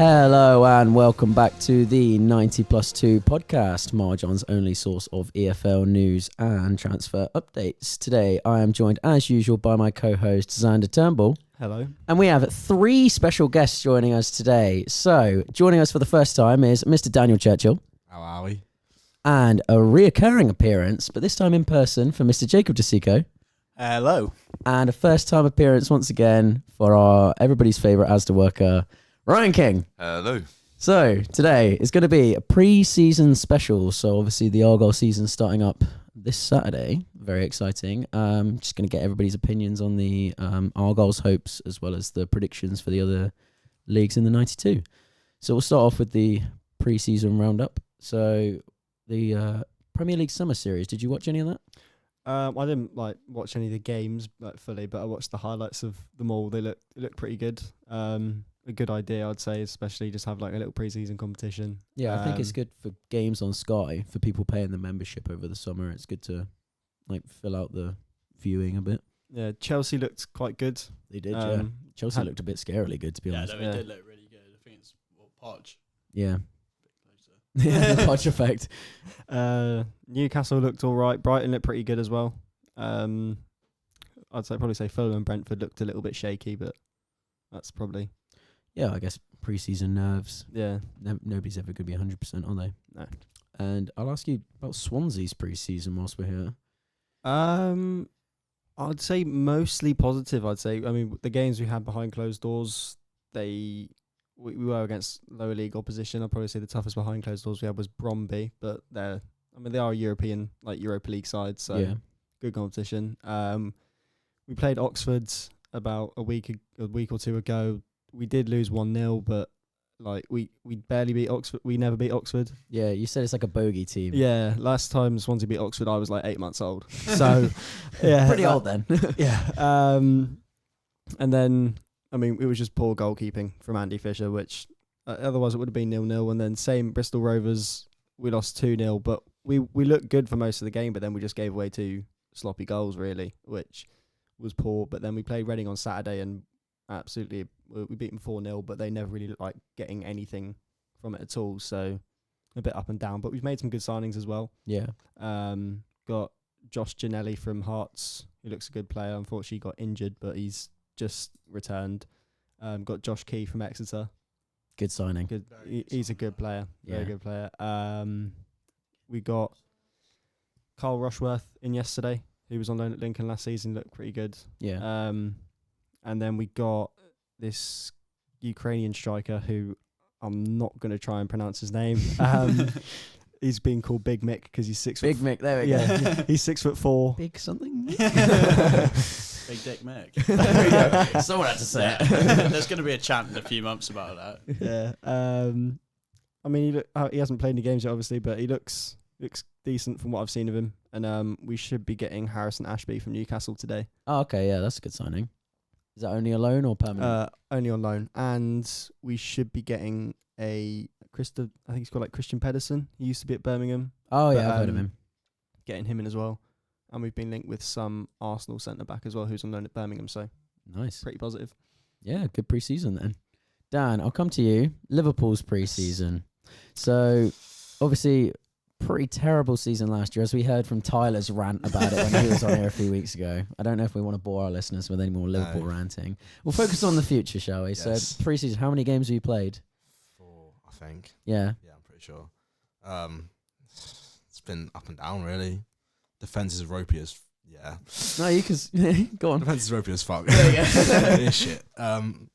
Hello and welcome back to the 90 plus 2 podcast, Marjon's only source of EFL news and transfer updates. Today I am joined as usual by my co-host Xander Turnbull. Hello. And we have 3 special guests joining us today. So joining us for the first time is Mr. Daniel Churchill. How are we? And a reoccurring appearance, but this time in person, for Mr. Jacob DeSico. Hello. And a first time appearance once again for our everybody's favourite Asda worker, Ryan King. Hello. So today is going to be a pre-season special. So obviously the Argyle season starting up this Saturday. Very exciting. Just going to get everybody's opinions on the Argyle's hopes as well as the predictions for the other leagues in the 92. So we'll start off with the pre-season roundup. So the Premier League Summer Series. Did you watch any of that? I didn't watch any of the games fully, but I watched the highlights of them all. They look pretty good. A good idea, I'd say, especially just have like a little pre-season competition. Yeah, I think it's good for games on Sky for people paying the membership over the summer. It's good to fill out the viewing a bit. Yeah, Chelsea looked quite good. They did, yeah. Chelsea looked a bit scarily good, to be honest. Yeah, no, it did look really good. I think it's Podge. Yeah. A bit closer. Yeah, the Podge effect. Newcastle looked all right. Brighton looked pretty good as well. I'd probably say Fulham and Brentford looked a little bit shaky, but that's probably... Yeah, I guess pre-season nerves. Yeah. Nobody's ever going to be 100%, are they? No. And I'll ask you about Swansea's pre-season whilst we're here. I'd say mostly positive, I mean, the games we had behind closed doors, we were against lower league opposition. I'd probably say the toughest behind closed doors we had was Bromby, but they are a European, Europa League side, so yeah. Good competition. We played Oxford about a week or two ago. We did lose 1-0, but we barely beat Oxford. We never beat Oxford. Yeah, you said it's like a bogey team. Yeah, last time Swansea beat Oxford, I was 8 months old. So, yeah, pretty old then. Yeah. And then, it was just poor goalkeeping from Andy Fisher, which otherwise it would have been 0-0. And then same Bristol Rovers, we lost 2-0, but we looked good for most of the game, but then we just gave away 2 sloppy goals really, which was poor. But then we played Reading on Saturday and absolutely we beat them 4-0, but they never really looked like getting anything from it at all. So a bit up and down, but we've made some good signings as well. Yeah. Got Josh Giannelli from Hearts, who looks a good player. Unfortunately, he got injured, but he's just returned. Got Josh Key from Exeter. Good signing. Good. He's a good player. Yeah. Very good player. We got Carl Rushworth in yesterday, who was on loan at Lincoln last season. Looked pretty good. Yeah. And then we got this Ukrainian striker who I'm not going to try and pronounce his name. He's been called Big Mick because he's 6 Big foot. Mick, there we go. Yeah, he's 6'4". Big something? Big Dick Mick. There we go. Someone had to say it. There's going to be a chant in a few months about that. Yeah. He hasn't played any games yet, obviously, but he looks decent from what I've seen of him. And we should be getting Harrison Ashby from Newcastle today. Oh, okay, yeah, that's a good signing. Is that only a loan or permanent? Only on loan. And we should be getting I think he's called Christian Pedersen. He used to be at Birmingham. Oh, yeah, I've heard of him. Getting him in as well. And we've been linked with some Arsenal centre-back as well, who's on loan at Birmingham, so Nice. pretty positive. Yeah, good pre-season then. Dan, I'll come to you. Liverpool's pre-season. So, obviously, pretty terrible season last year, as we heard from Tyler's rant about it when he was on here a few weeks ago. I don't know if we want to bore our listeners with any more Liverpool ranting. We'll focus on the future, shall we? Yes. So, pre-season, how many games have you played? 4, I think. Yeah. Yeah, I'm pretty sure. It's been up and down, really. Defense is ropey as... Yeah. No, you can... Go on. Defense is ropey as fuck. There you go. It is shit. I think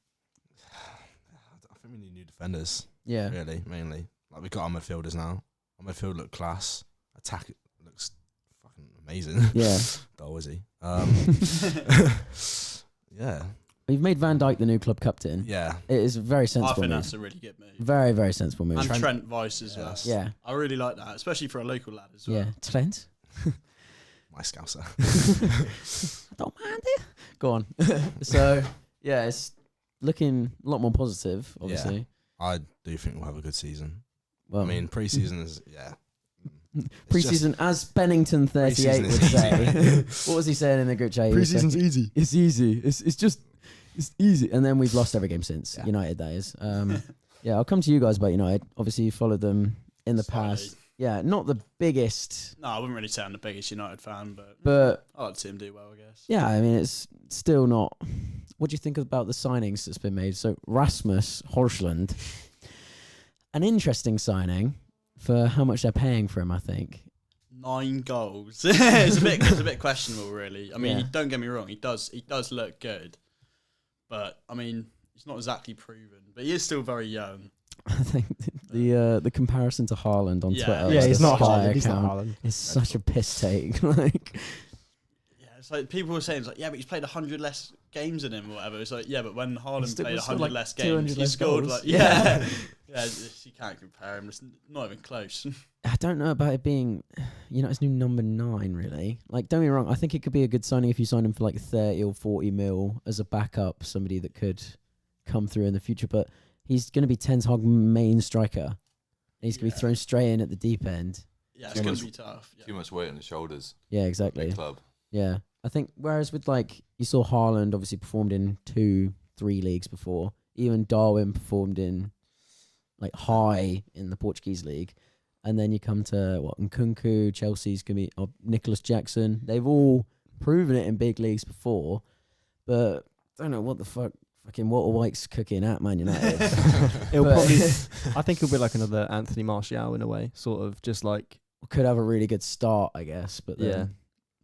we need new defenders. Yeah. Really, mainly. We've got our midfielders now. Our midfield look class. Attack looks fucking amazing. Yeah. Dull, is he? Yeah. You've made Van Dijk the new club captain. Yeah. It is a very I sensible think move. that's a really good move. Very, very sensible move. And Trent Vice as well. Yes. Yeah. I really like that, especially for a local lad as well. Yeah. Trent? My scouser. I don't mind it. Go on. So, yeah, it's looking a lot more positive, obviously. I do think we'll have a good season. Well, I mean, pre-season is, pre-season, as Bennington 38 would say. What was he saying in the group chat? Pre-season's easy. It's easy. It's easy. And then we've lost every game since. Yeah. United, that is. Yeah, I'll come to you guys about United. Obviously, you followed them in the Slightly. past. Yeah, not the biggest, No, I wouldn't really say I'm the biggest United fan, but but I like to see him do well, I guess. yeah, I mean, it's still not. What do you think about the signings that's been made? So Rasmus Højlund, an interesting signing for how much they're paying for him, I think. 9 goals. It's a bit questionable, really. I mean, Yeah. don't get me wrong. He does look good, but I mean, he's not exactly proven. But he is still very young. I think the comparison to Haaland on Yeah. Twitter. Yeah, Yeah, with he's the not Sky Haaland. He's not account Haaland. is such a piss take. Like, Yeah, it's like people were saying, it's like, yeah, but he's played 100 less games than him or whatever. It's like, yeah, but when Haaland still- played still 100 like less 200 games, he less scored goals. like Yeah. yeah. You can't compare him. It's not even close. I don't know about it being, it's new number 9, really. Like, don't get me wrong, I think it could be a good signing if you sign him for like 30 or 40 mil as a backup, somebody that could come through in the future. But he's going to be Ten Hag main striker. And he's going to be Yeah. thrown straight in at the deep end. Yeah, Too it's going much- to be tough. Yeah. Too much weight on his shoulders. Yeah, Big exactly. club. Yeah. I think, whereas with like, you saw Haaland obviously performed in 2-3 leagues before. Even Darwin performed in like high in the Portuguese league. And then you come to Nkunku, Chelsea's going to be Nicholas Jackson. They've all proven it in big leagues before, but I don't know what the fucking Walter White's cooking at Man United. It'll But- probably. I think it'll be like another Anthony Martial in a way, sort of just like Could have a really good start, I guess, but then Yeah.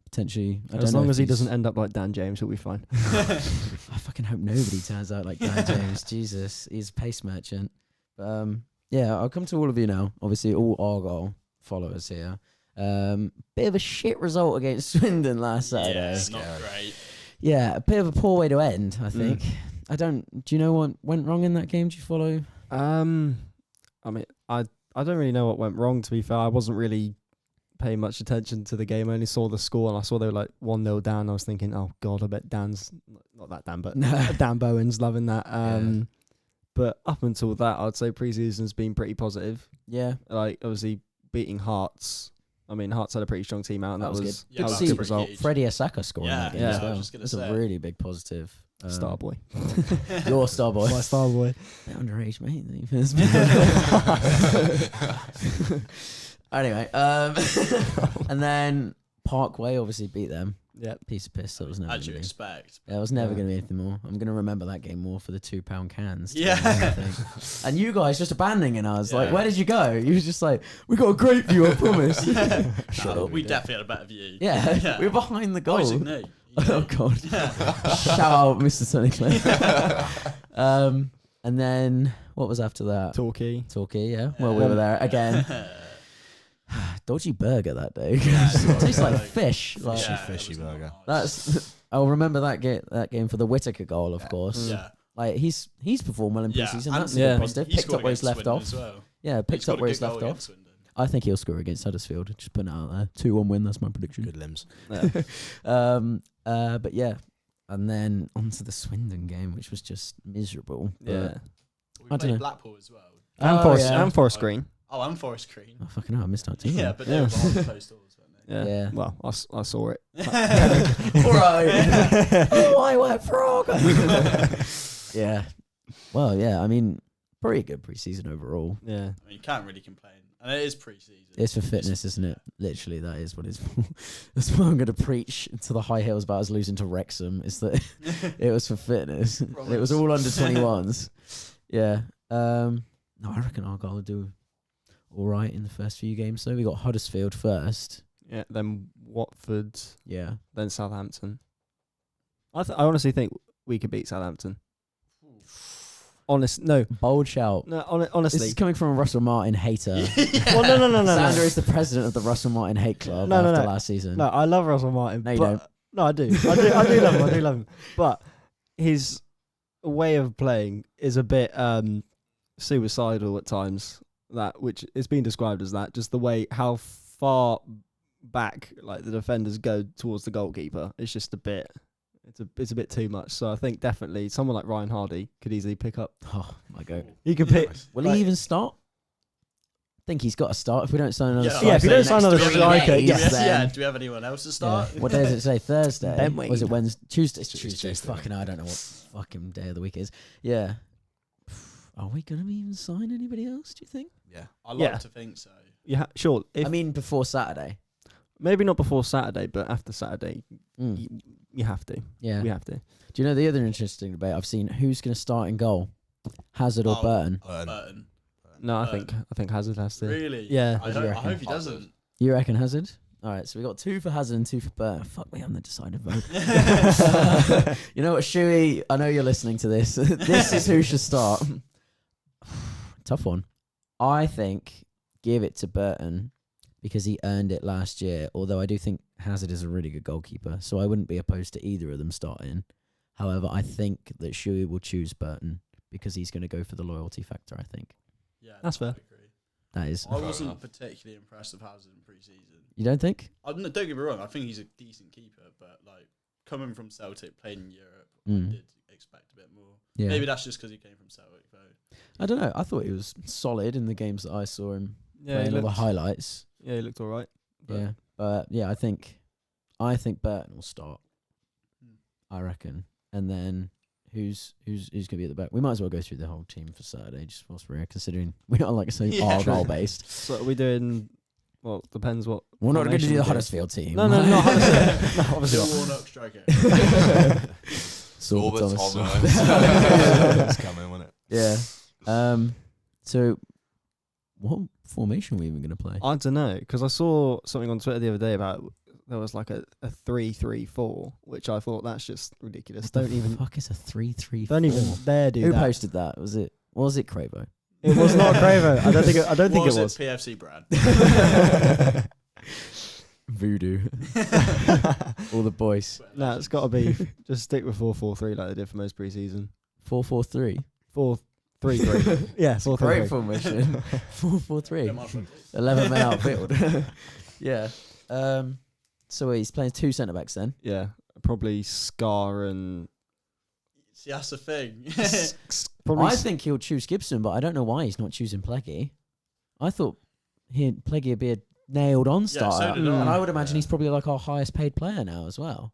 potentially, I as don't know long if as he he's- doesn't end up like Dan James, he'll be fine. I fucking hope nobody turns out like Dan James. Jesus, he's a pace merchant. But yeah, I'll come to all of you now. Obviously, all Argyle followers here. Bit of a shit result against Swindon last Saturday. Yeah, not great. Yeah, a bit of a poor way to end, I think. Do you know what went wrong in that game? Do you follow? I mean, I don't really know what went wrong. To be fair, I wasn't really paying much attention to the game. I only saw the score and I saw they were like 1-0 down. I was thinking, oh god, I bet Dan's not that Dan, but Dan Bowen's loving that. But up until that, I'd say preseason's been pretty positive. Yeah. Like obviously beating Hearts. I mean, Hearts had a pretty strong team out, and That that was was good. Yeah, Good that to was a see good result. huge. Freddie Asaka scoring Yeah, that game yeah, as I well. was just gonna That's say. a really big positive. Star boy. Your star boy. My star boy. Bit underage, mate. Anyway, and then Parkway obviously beat them. Yep. Piece of piss. That was never. As you gonna be. expect. Yeah, it was never Yeah. going to be anything more. I'm going to remember that game more for the £2 cans. to be Yeah. honest, I think. And you guys just abandoning us. Like, Yeah. where did you go? You was just like, we got a great view, I promise. Shut No, up. we definitely had a better view. Yeah, Yeah. we were behind the goal. Isaac knew. Oh God! Shout out, Mr. Sunnycliffe. And then what was after that? Torquay. Torquay, yeah. Well, we were there again. Dodgy burger that day. Yeah, Tastes like like- fish. Like, Fishy, Yeah, fishy it was not burger. nice. that's. I'll remember that game for the Whittaker goal, of course. Yeah. Like he's performed well in Yeah, pre-season. and That's a yeah. good positive. He Picked scored up where he's against left Swindon off. as well. Yeah, He picked scored up where a he's good goal left off. against Swindon. I think he'll score against Huddersfield. Just putting it out there. 2-1 win. That's my prediction. Good limbs. But yeah, and then onto the Swindon game, which was just miserable. But Yeah. We I played dunno. Blackpool as well. And Oh, Forest. yeah. And Forest Green. Oh, and Forest Green. Oh, fucking hell, I missed out too. Yeah, but they Yeah. were behind closed doors, weren't they? Yeah. Yeah. Well, I saw it. All right. Oh, I went frog. Yeah. Well, yeah. I mean, pretty good preseason overall. Yeah. I mean, you can't really complain. And it is pre-season. It's for fitness, isn't it? Literally, that is what it's for. That's what I'm going to preach to the high hills about us losing to Wrexham. Is that it was for fitness. It was all under 21s. Yeah. No, I reckon Argyle will do all right in the first few games. So we got Huddersfield first. Yeah. Then Watford. Yeah. Then Southampton. I honestly think we could beat Southampton. No. Bold shout. No. This Honestly. is coming from a Russell Martin hater. Well, no. Xander is the president of the Russell Martin hate club No, after no. last season. No, I love Russell Martin. No, you but- don't. No, I do. I do love him. I do love him. But his way of playing is a bit suicidal at times. Which is being described as that. Just the way how far back like the defenders go towards the goalkeeper. It's just a bit. It's a bit too much. So I think definitely someone like Ryan Hardy could easily pick up. Oh my god. He could pick. Will like- he even start? I think he's got to start if we don't sign another Yeah. striker. Yeah, if you don't next sign another to him, striker, days, yes. then- Do we have anyone else to Yeah. start? What day does it say? Thursday? Ben Wayne. Was it Wednesday? Tuesday? It's Tuesday. Tuesday. Fucking hell, I don't know what fucking day of the week it is. Yeah. Are we going to even sign anybody else, do you think? Yeah. I like Yeah. to think so. Yeah, sure. I mean, before Saturday. Maybe not before Saturday, but after Saturday, Mm. you have to. Yeah. We have to. Do you know the other interesting debate I've seen? Who's going to start in goal? Hazard or Oh, Burton? Burton. No, I Burton. think Hazard has to. Really? Yeah. I What do you reckon? hope he doesn't. You reckon Hazard? All right, so we got 2 for Hazard and 2 for Burton. Fuck me, I'm the decided vote. You know what, Shuey? I know you're listening to this. This is who should start. Tough one. I think give it to Burton because he earned it last year. Although I do think Hazard is a really good goalkeeper, so I wouldn't be opposed to either of them starting. However, I think that Shuey will choose Burton because he's going to go for the loyalty factor. I think Yeah, That's fair. I agree. that is. I wasn't particularly impressed with Hazard in pre-season. You don't think? Don't get me wrong. I think he's a decent keeper, but like coming from Celtic, playing in Europe, Mm. I did expect a bit more. Yeah. Maybe that's just because he came from Celtic, though. I don't know. I thought he was solid in the games that I saw him Yeah, playing he all the looked, highlights. yeah, he looked all right. Yeah, but yeah, I think Burton will start. Hmm. I reckon, and then who's gonna be at the back? We might as well go through the whole team for Saturday, just whilst we're here, considering we are like so Yeah. Argyle based. So are we doing? Well, depends what. We're not going to formation do the we Huddersfield team. No, not Huddersfield. No, obviously Bill not. Warnock striker. Silver Robert Thomas. Thomas. It's coming, wasn't it? Yeah. So, what formation are we even going to play? I don't know, because I saw something on Twitter the other day about there was like a 3-3-4, which I thought that's just ridiculous. What the Don't even fuck is a 3-3-4? don't even dare do Who that. posted that? Was it Cravo? It was not Cravo. I don't think it was. PFC Brad. Voodoo. All the boys. No, it's got to be just stick with 4-4-3 like they did for most preseason. 4-4-3. 4-3-3. Yeah, 4-3-3. Great formation. 4-4-3. 11 men outfield. Yeah. So he's playing 2 centre backs then. Yeah, probably Scar and See, that's the thing. probably. I think he'll choose Gibson, but I don't know why he's not choosing Pleggy. I thought Pleggy would be a nailed on starter. so did I. And I would imagine Yeah. he's probably like our highest paid player now as well.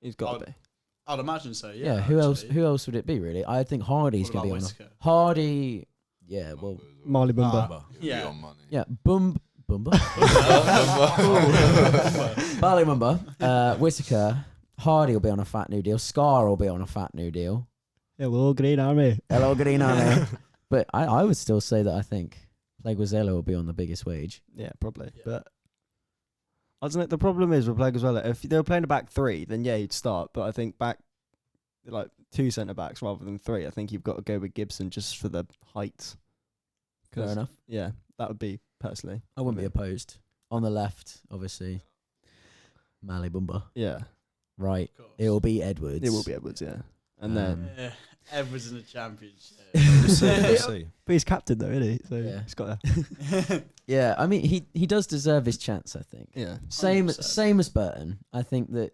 he's got to be. I'd imagine so. Yeah. Yeah. Who else? actually. Who else would it be really? I think Hardy's What going to be about on. Whittaker? Hardy. Yeah. Well. Marley Bumba. Bumba. Yeah. On money. Yeah. Bumba. Ballymumba. Whittaker. Hardy will be on a fat new deal. Scar will be on a fat new deal. Hello, Green Army. Hello, Green Army. But I would still say that I think Pleguezuelo will be on the biggest wage. Yeah, probably. Yeah. But I don't know. The problem is with Pleguezuelo, if they were playing a back 3, then yeah, he'd start. But I think back like 2 centre backs rather than 3, I think you've got to go with Gibson just for the height. Fair enough. Yeah, that would be personally. I wouldn't be opposed. On the left, obviously, Malibumba. Yeah, Right. Of course. It will be Edwards. it will be Edwards. Yeah, and then Yeah. Edwards in the championship. We'll see. We'll see. but he's captain though, isn't he? So Yeah. he's got to. Yeah, I mean, he does deserve his chance, I think. Yeah, Same 100%. as Burton. I think that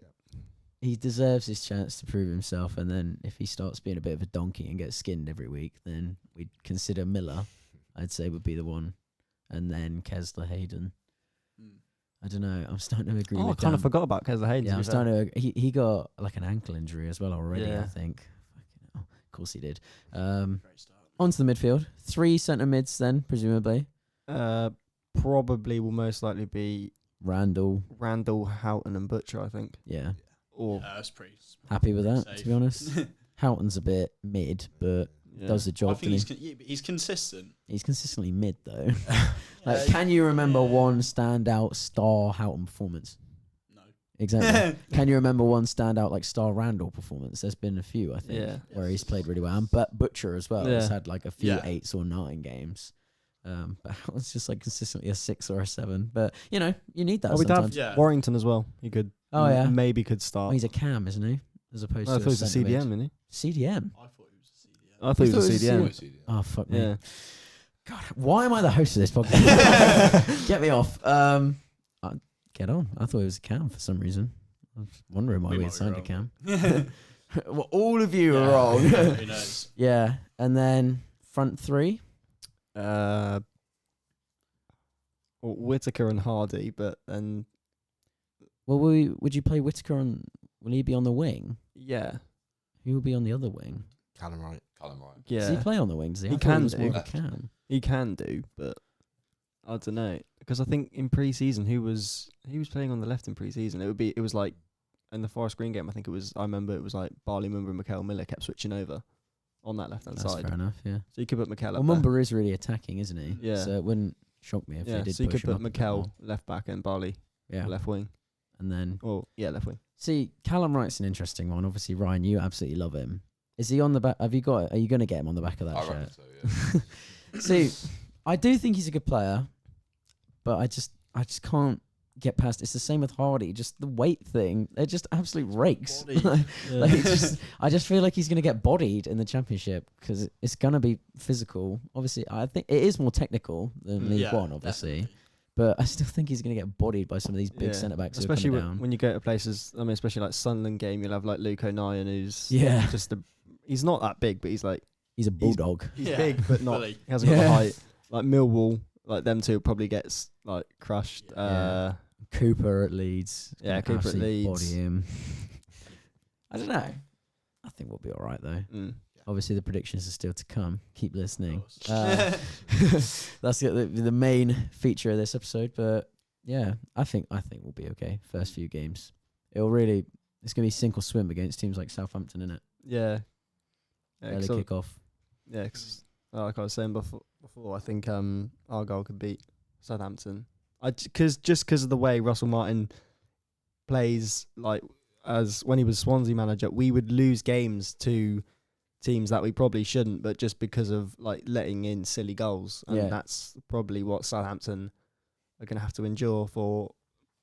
he deserves his chance to prove himself, and then if he starts being a bit of a donkey and gets skinned every week, then we'd consider Miller, I'd say, would be the one. And then Kesler Hayden. Mm. I don't know. I'm starting to agree Oh, I with kind of Dan. forgot about Kesler Hayden. Yeah, I'm starting to. He got like an ankle injury as well already. I Yeah. think. Fucking hell. Of course he did. Great start. Onto the midfield. 3 centre mids then, presumably. Probably will most likely be Randall. Randall, Houghton, and Butcher. I think. Yeah. Or Yeah, that's pretty. Happy with that, safe. to be honest. Houghton's a bit mid, but yeah. does the I job. think doesn't he's consistent. He's consistently mid though. Like, Yeah, can you remember yeah. one standout star Houghton performance? No. Exactly. Can you remember one standout like star Randall performance? There's been a few, I think, Yeah. where he's played really well. And Butcher as well. Yeah. He's had like a few Yeah. 8s or 9 games. But Houghton's just like consistently a 6 or a 7. But you know, you need that Oh, we'd have sometimes. Yeah. Warrington as well. He could. Oh, yeah. Maybe could Oh, start. he's a cam, isn't he? As opposed I to thought he was a centre mid. CDM, isn't he? CDM. I thought he was a CDM. I thought he was a CDM. CDM. Oh fuck me. Yeah. God, why am I the host of this podcast? Get me off. Get on. I thought it was a cam for some reason. I was wondering why We we might had be signed a wrong. cam. Well, all of you are Yeah. wrong. Who knows? Yeah, and then front 3. Well, Whittaker and Hardy, but then Well, would you play Whittaker on? Will he be on the wing? yeah, Who will be on the other wing? Callum Wright. Callum Wright. Yeah, Does he play on the wings? He can was more do. of a cam. he can do, but I don't know, because I think in pre-season he was playing on the left in pre-season. It was like in the Forest Green game. I remember it was like Barley Mumba and Mikel Miller kept switching over on that left hand That's side. fair enough. Yeah. So you could put Mikel Well, up there. Mumba is really attacking, isn't he? Yeah. So it wouldn't shock me if Yeah, they did. so you push could him put up a bit Mikel more. left back and Barley Yeah. left wing. And then Or left wing. see, Callum Wright's an interesting one. Obviously, Ryan, you absolutely love him. Is he on the back? Are you going to get him on the back of that I shirt? reckon so, yeah. See, I do think he's a good player, but I just can't get past. It's the same with Hardy. Just the weight thing. They're just absolute rakes. Body. I just feel like he's going to get bodied in the championship because it's going to be physical. Obviously, I think it is more technical than League Yeah, One, obviously. definitely. But I still think he's going to get bodied by some of these big Yeah. centre backs. Especially who are coming down. when you go to places, I mean, especially like Sunderland game, you'll have like Luke O'Nien, who's Yeah. just he's not that big, but he's He's a bulldog. he's Yeah, big, but not. fully. He hasn't got the Yeah. height. Like Millwall, like them two probably gets like crushed. Yeah. Cooper at Leeds. Yeah, Gonna Cooper at absolutely Leeds. Body him. I don't know. I think we'll be all right though. Obviously, the predictions are still to come. Keep listening. That's the main feature of this episode. But yeah, I think we'll be okay. First few games, it's gonna be sink or swim against teams like Southampton, innit? Yeah. Early kick off. Yeah, 'cause, like I was saying before, I think Argyle could beat Southampton. Because of the way Russell Martin plays, like as when he was Swansea manager, we would lose games to teams that we probably shouldn't, but just because of like letting in silly goals, and Yeah. that's probably what Southampton are going to have to endure for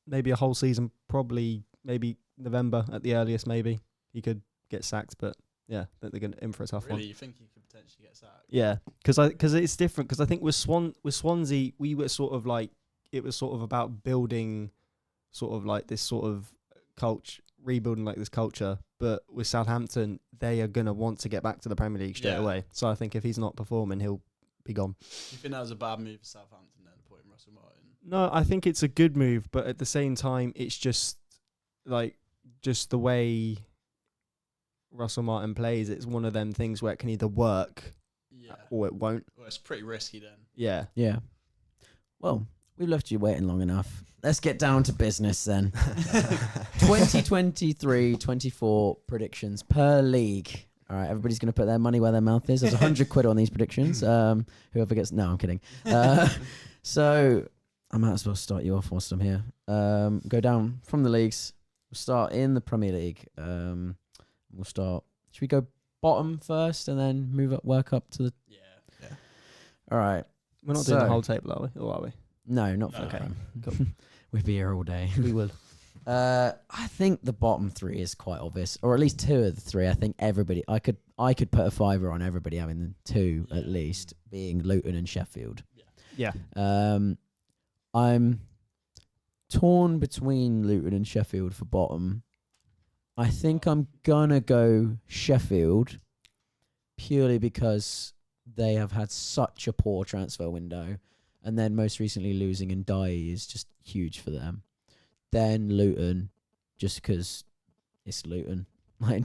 maybe a whole season. Probably maybe November at the earliest. Maybe he could get sacked, but yeah, they're going in for a tough one. Really, you think he could potentially get sacked? Yeah, because it's different. Because I think with Swansea, we were sort of like, it was sort of about building, sort of like this sort of culture, rebuilding like this culture. But with Southampton, they are gonna want to get back to the Premier League straight Yeah. away. So I think if he's not performing, he'll be gone. You think that was a bad move for Southampton then, putting Russell Martin? No, I think it's a good move, but at the same time, it's just the way Russell Martin plays. It's one of them things where it can either work Yeah. or it won't. Well, it's pretty risky then. Yeah. Yeah. Well, we've left you waiting long enough. Let's get down to business then. 2023-24 predictions per league. All right, everybody's going to put their money where their mouth is. There's 100 quid on these predictions. Whoever gets... No, I'm kidding. So I might as well start you off whilst I'm here. Go down from the leagues. We'll start in the Premier League. We'll start... Should we go bottom first and then work up to the... Yeah. All right. We're not doing the So- whole table, are we? Or are we? No, not for No. okay. Cool. We'd be here all day. We will. I think the bottom three is quite obvious, or at least two of the three. I think everybody. I could put a fiver on everybody having the two at Yeah. least, being Luton and Sheffield. Yeah. I'm torn between Luton and Sheffield for bottom. I think I'm gonna go Sheffield purely because they have had such a poor transfer window, and then most recently losing Ndiaye is just huge for them. Then Luton, just because it's Luton. Like,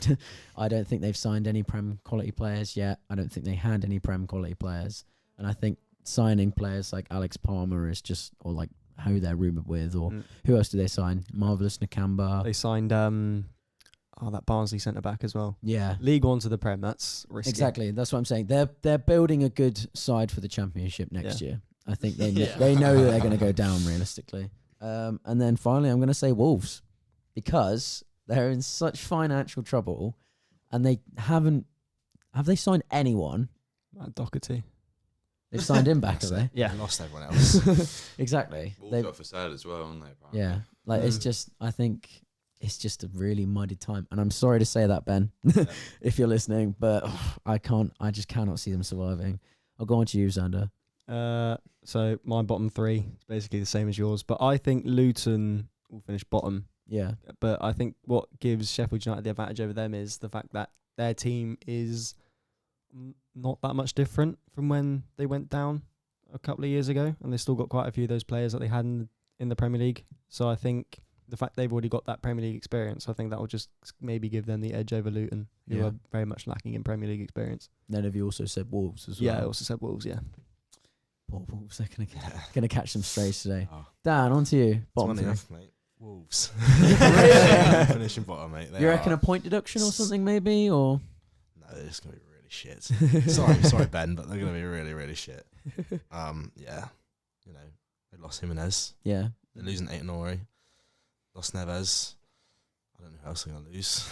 I don't think they've signed any Prem quality players yet. I don't think they had any Prem quality players, and I think signing players like Alex Palmer is just, or like who they're rumoured with, or who else do they sign? Marvellous Nakamba. They signed that Barnsley centre back as well. Yeah, League One to the Prem. That's risky. exactly. That's what I'm saying. They're building a good side for the Championship next year. I think they Yeah. they know that they're going to go down realistically. And then finally, I'm going to say Wolves because they're in such financial trouble, and they have they signed anyone? Doherty. They've signed him back, have they? Yeah. They lost everyone else. Exactly. Wolves They've- are for sale as well, aren't they? Apparently? yeah, like it's just. I think it's just a really muddy time, and I'm sorry to say that, Ben, if you're listening, but I just cannot see them surviving. I'll go on to you, Xander. So my bottom three is basically the same as yours, but I think Luton will finish bottom. Yeah, But I think what gives Sheffield United the advantage over them is the fact that their team is not that much different from when they went down a couple of years ago, and they still got quite a few of those players that they had in the Premier League. So I think the fact they've already got that Premier League experience, I think that will just maybe give them the edge over Luton, who Yeah. are very much lacking in Premier League experience. Then have you also said Wolves as well? Yeah, I also said Wolves, yeah. Poor Wolves, they're gonna catch some strays today. Oh, Dan, on to you. it's Bottom money three. off, mate. Wolves. Really? Finishing bottom, mate. They You reckon are- a point deduction or something maybe, or No, it's gonna be really shit. sorry, Ben, but they're gonna be really, really shit. Yeah, you know, they lost Jimenez. yeah? They're losing Aït-Nouri. Lost Neves. I don't know who else they're gonna lose.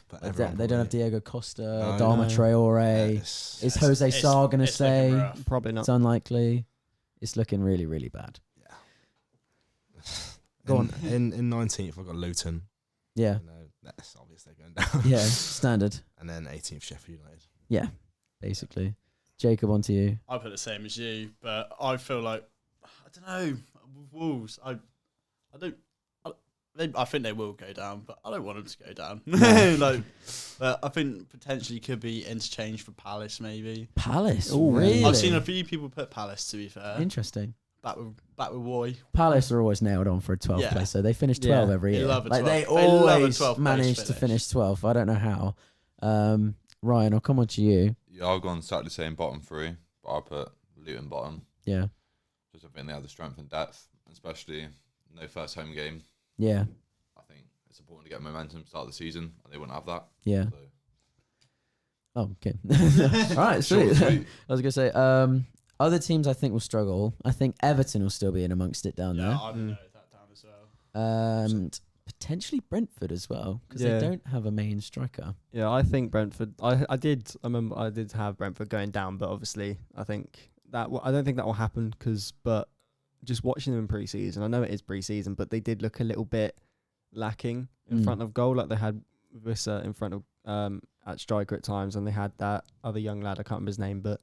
But They everyone don't have probably- Diego Costa, No, Dharma no. Traore. it's- Is it's- Jose It's- Sarr gonna it's looking stay? rough. Probably not. It's unlikely. It's looking really, really bad. Go on. In 19th, I've got Luton. Yeah, You know, that's obvious they're going down. yeah, standard. And then 18th, Sheffield United. Yeah, basically. Jacob, on to you. I put the same as you, but I feel like I don't know with Wolves. I think they will go down, but I don't want them to go down. No. But I think potentially could be interchange for Palace, maybe. Palace. Ooh, Really? I've seen a few people put Palace. To be fair, Interesting. back with Roy. Palace are always nailed on for a 12th Yeah. place, so they finish 12 Yeah. every They year. love a Like they 12th. They love a always 12th place manage to finish. finish 12th. I don't know how. Ryan, I'll come on to you. Yeah, I'll go on exactly the same bottom three, but I'll put Luton bottom. Yeah, Just I think they have the strength and depth, especially no first home game. yeah, I think it's important to get momentum to start the season, and they wouldn't have that. yeah. So, Oh, okay. All right, short sweet. and sweet. I was gonna say, other teams I think will struggle. I think Everton will still be in amongst it down Yeah, I'd note that down as well. there, and potentially Brentford as well because Yeah. they don't have a main striker. Yeah, I think Brentford. I remember I did have Brentford going down, but obviously I think that I don't think that will happen but just watching them in pre-season, I know it is pre-season, but they did look a little bit lacking in Mm. front of goal. Like they had Visser in front of at striker at times, and they had that other young lad. I can't remember his name, but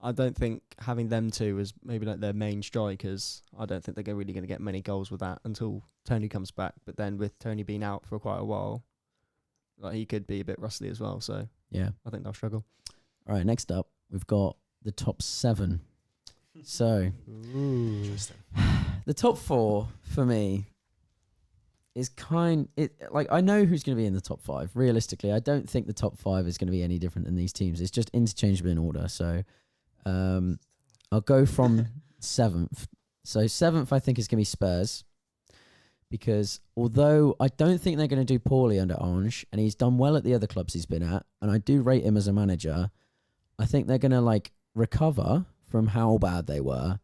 I don't think having them two as maybe like their main strikers, I don't think they're really going to get many goals with that until Tony comes back. But then with Tony being out for quite a while, like he could be a bit rusty as well. So Yeah. I think they'll struggle. All right. Next up, we've got the top 7. So Interesting. the top 4 for me is like I know who's going to be in the top 5. Realistically, I don't think the top 5 is going to be any different than these teams. It's just interchangeable in order. So I'll go from 7th. So 7th, I think, is going to be Spurs. Because although I don't think they're going to do poorly under Ange, and he's done well at the other clubs he's been at, and I do rate him as a manager, I think they're going to like recover from how bad they were.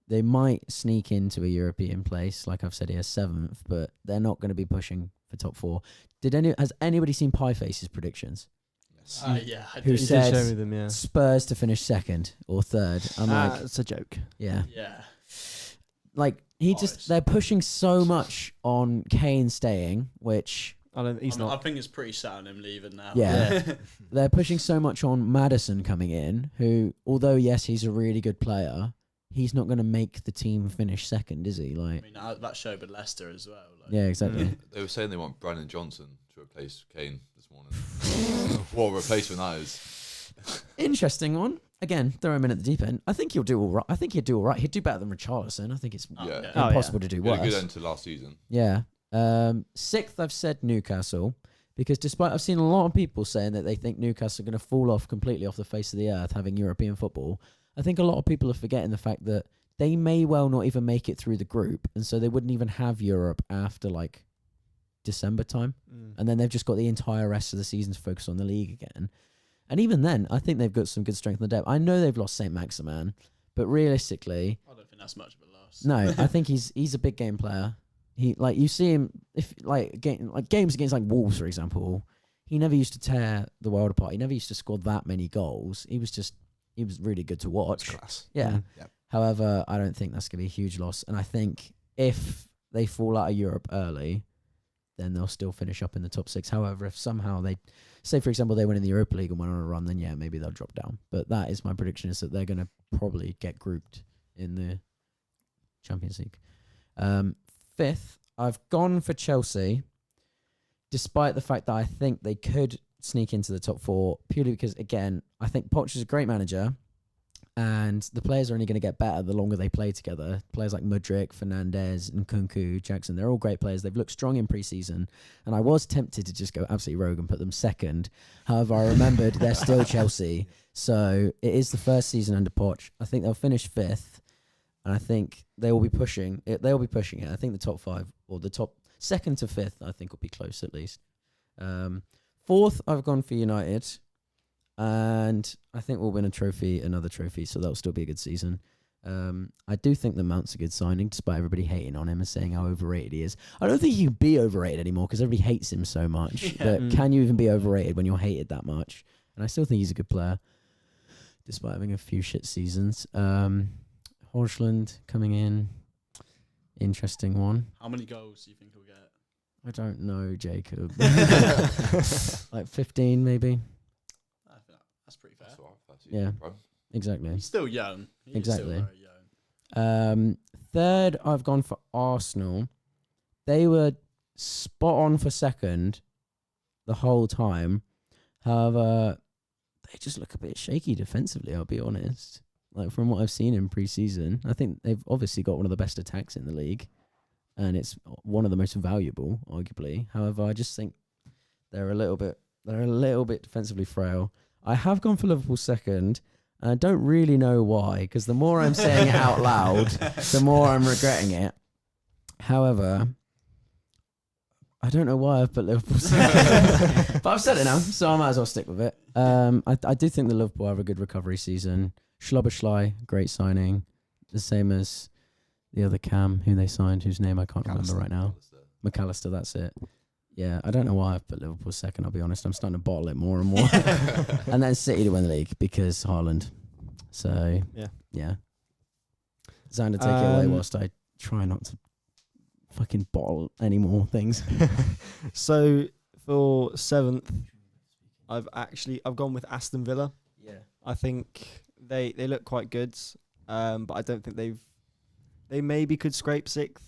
They might sneak into a European place, like I've said here, 7th, but they're not going to be pushing for top 4. Has anybody seen Pieface's predictions? Yes. Yeah, I Who do. You said- did show me them, yeah. Spurs to finish 2nd or 3rd. I'm like, It's a joke. yeah. Yeah. Like, Nice. they're pushing so much on Kane staying, which He's I not. think it's pretty sad on him leaving now. Yeah. they're pushing so much on Maddison coming in, who, although, yes, he's a really good player, he's not going to make the team finish 2nd, is he? I Like, mean, that showed with Leicester as well. Like, yeah, exactly. They were saying they want Brandon Johnson to replace Kane this morning. What a replacement that is. Interesting one. Again, throw him in at the deep end. I think he'll do all right. I think he'd do all right. He'd do better than Richarlison. I think it's Oh, Yeah. yeah. Oh, impossible to do He had a good worse. end to last season. Yeah. 6th, I've said Newcastle, because despite I've seen a lot of people saying that they think Newcastle are going to fall off completely off the face of the earth having European football, I think a lot of people are forgetting the fact that they may well not even make it through the group, and so they wouldn't even have Europe after like December time, and then they've just got the entire rest of the season to focus on the league again. And even then, I think they've got some good strength in the depth. I know they've lost Saint Maximin, but realistically, I don't think that's much of a loss. no, I think he's a big game player. He like you see him if like games against like Wolves, for example. He never used to tear the world apart. He never used to score that many goals. He was really good to It's watch. class. Yeah. Yep. However, I don't think that's gonna be a huge loss. And I think if they fall out of Europe early, then they'll still finish up in the top 6. However, if somehow they say, for example, they win in the Europa League and went on a run, then yeah, maybe they'll drop down. But that is my prediction, is that they're gonna probably get grouped in the Champions League. 5th, I've gone for Chelsea, despite the fact that I think they could sneak into the top 4, purely because, again, I think Poch is a great manager. And the players are only going to get better the longer they play together. Players like Mudryk, Fernandez, and Kunku, Jackson, they're all great players. They've looked strong in pre-season. And I was tempted to just go absolutely rogue and put them second. However, I remembered they're still Chelsea. So it is the first season under Poch. I think they'll finish 5th. And I think they will be pushing it. They'll be pushing it. I think the top 5 or the top 2nd to 5th, I think will be close at least. 4th, I've gone for United. And I think we'll win another trophy, so that'll still be a good season. I do think that Mount's a good signing, despite everybody hating on him and saying how overrated he is. I don't think you can be overrated anymore because everybody hates him so much. But can you even be overrated when you're hated that much? And I still think he's a good player, despite having a few shit seasons. Hodgland coming in, interesting one. How many goals do you think he'll get? I don't know, Jacob. Like 15 maybe. That's pretty fair. Yeah. Exactly. He's still young. Exactly. Still very young. 3rd, I've gone for Arsenal. They were spot on for 2nd the whole time. However, they just look a bit shaky defensively, I'll be honest. Like from what I've seen in pre-season, I think they've obviously got one of the best attacks in the league. And it's one of the most valuable, arguably. However, I just think they're a little bit defensively frail. I have gone for Liverpool 2nd, and I don't really know why, because the more I'm saying it out loud, the more I'm regretting it. However, I don't know why I've put Liverpool 2nd, but I've said it now, so I might as well stick with it. I do think the Liverpool have a good recovery season. Schloberschlei, great signing, the same as the other Cam who they signed, whose name I can't remember right now. McAllister, that's it. Yeah, I don't know why I've put Liverpool 2nd, I'll be honest. I'm starting to bottle it more and more. And then City to win the league because Haaland. So, yeah. Xander, take it away whilst I try not to fucking bottle any more things. So, for 7th, I've gone with Aston Villa. Yeah. I think they look quite good, but I don't think they maybe could scrape 6th,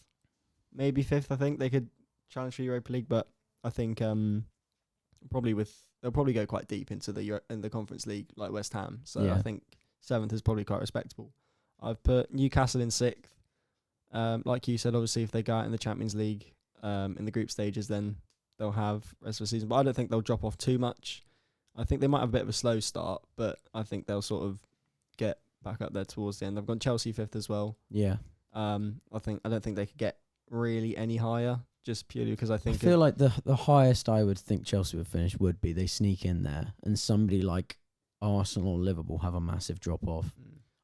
maybe 5th. I think they could challenge for Europa League, but I think they'll probably go quite deep into the Conference League like West Ham. So Yeah. I think 7th is probably quite respectable. I've put Newcastle in 6th. Like you said, obviously if they go out in the Champions League in the group stages, then they'll have rest of the season. But I don't think they'll drop off too much. I think they might have a bit of a slow start, but I think they'll sort of get back up there towards the end. I've gone Chelsea 5th as well. Yeah. I don't think they could get really any higher, just purely because I think I feel like the highest I would think Chelsea would finish would be they sneak in there and somebody like Arsenal or Liverpool have a massive drop off.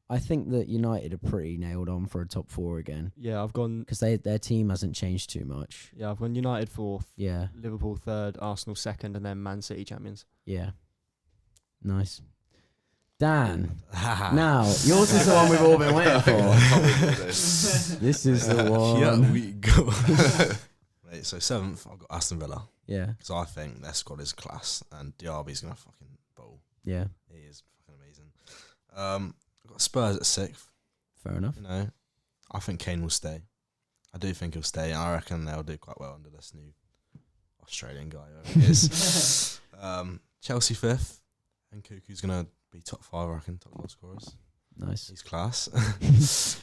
I think that United are pretty nailed on for a top 4 again. Yeah, I've gone because their team hasn't changed too much. Yeah, I've gone United 4th, Yeah. Liverpool 3rd, Arsenal 2nd, and then Man City champions. Yeah. Nice. Dan, now yours is the one we've all been waiting for. This is the one. Here we go. Right, so 7th, I've got Aston Villa. Yeah. Because I think their squad is class and Diaby's going to fucking bowl. Yeah. He is fucking amazing. I've got Spurs at 6th. Fair enough. You know, I think Kane will stay. I do think he'll stay. I reckon they'll do quite well under this new Australian guy, whoever he is. Chelsea 5th. And Kuku's going to be top 5, I reckon, top goal scorers. Nice. He's class.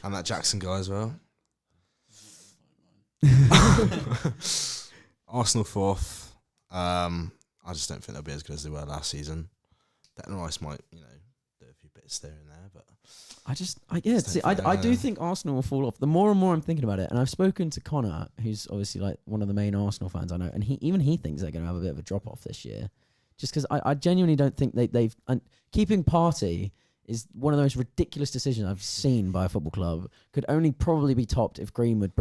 And that Jackson guy as well. Arsenal 4th. I just don't think they'll be as good as they were last season. Declan Rice might, do a few bits there and there, but I do think Arsenal will fall off. The more and more I'm thinking about it, and I've spoken to Connor, who's obviously like one of the main Arsenal fans I know, and he thinks they're going to have a bit of a drop off this year, just because I genuinely don't think they've. And keeping Partey is one of the most ridiculous decisions I've seen by a football club. Could only probably be topped if Greenwood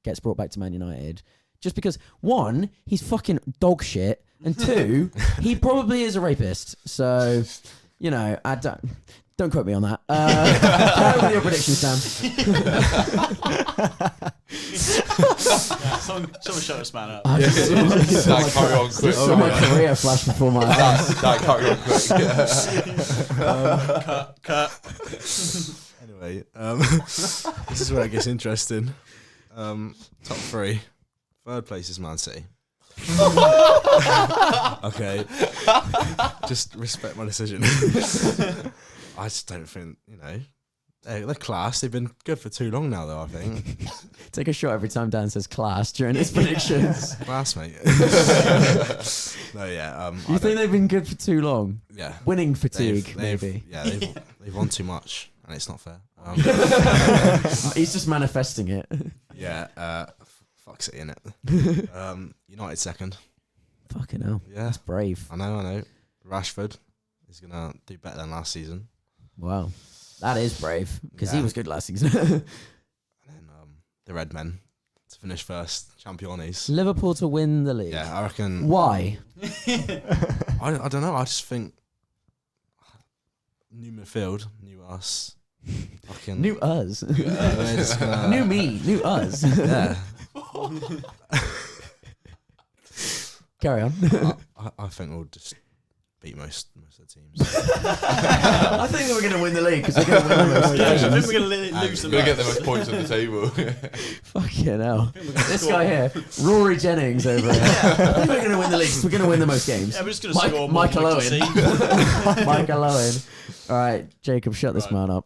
gets brought back to Man United. Just because, one, he's fucking dog shit, and two, he probably is a rapist. So, I don't quote me on that. Carry with your predictions, Sam. Someone shut this man up. That carry on quick. Just saw my career flash before my eyes. That carry on quick. Cut. anyway, this is where it gets interesting. Top 3. 3rd place is Man City. Okay. Just respect my decision. I just don't think, they're class. They've been good for too long now, though, I think. Take a shot every time Dan says class during his predictions. Class, mate. No, yeah. You think they've been good for too long? Yeah. Winning fatigue, They've- maybe. Yeah, they've won too much, and it's not fair. He's just manifesting it. Yeah, fuck City, innit? United second. Fucking hell. Yeah, That's brave. I know. Rashford is going to do better than last season. Wow. That is brave, because he Yeah. was good last season. And then the Red Men to finish first, Championes. Liverpool to win the league. Yeah, I reckon. Why? I don't know. I just think new midfield, new us. Fucking New us. we're just gonna- New me. New us. Yeah, Carry on. I think we'll just beat most of the teams. I think we're going to win the league because we're going to win the most Yeah, I games. think we're going to lose the We're going to get the most. most points on the table. Fucking hell. This guy here, Rory Jennings over here. I think we're going to win the league 'cause we're going to win the most games. Yeah, we're just going to score more Michael points Owen. a season. Michael Owen. All right, Jacob, shut this Right. man up.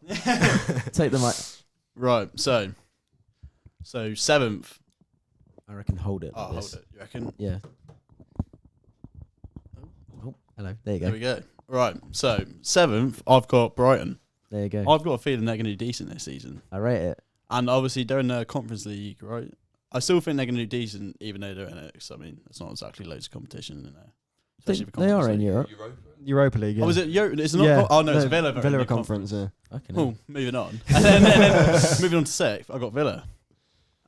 Take the mic. Right, so 7th. I reckon hold it. Oh, Like hold this. it. You reckon? Yeah. Oh, hello. There you There go. we go. Right, so 7th, I've got Brighton. There you go. I've got a feeling they're going to do decent this season. I rate it. And obviously, they're in the Conference League, right? I still think they're going to do decent, even though they're in it. Because, I mean, it's not exactly loads of competition in there. Especially for They are Conference in League. Europe. Europa League. Yeah. Oh, is it? It's not. Yeah, Oh, no, it's no, Villa. Villa in the Conference. Yeah. Fucking hell. Cool. Moving on. And then moving on to 6th, I got Villa.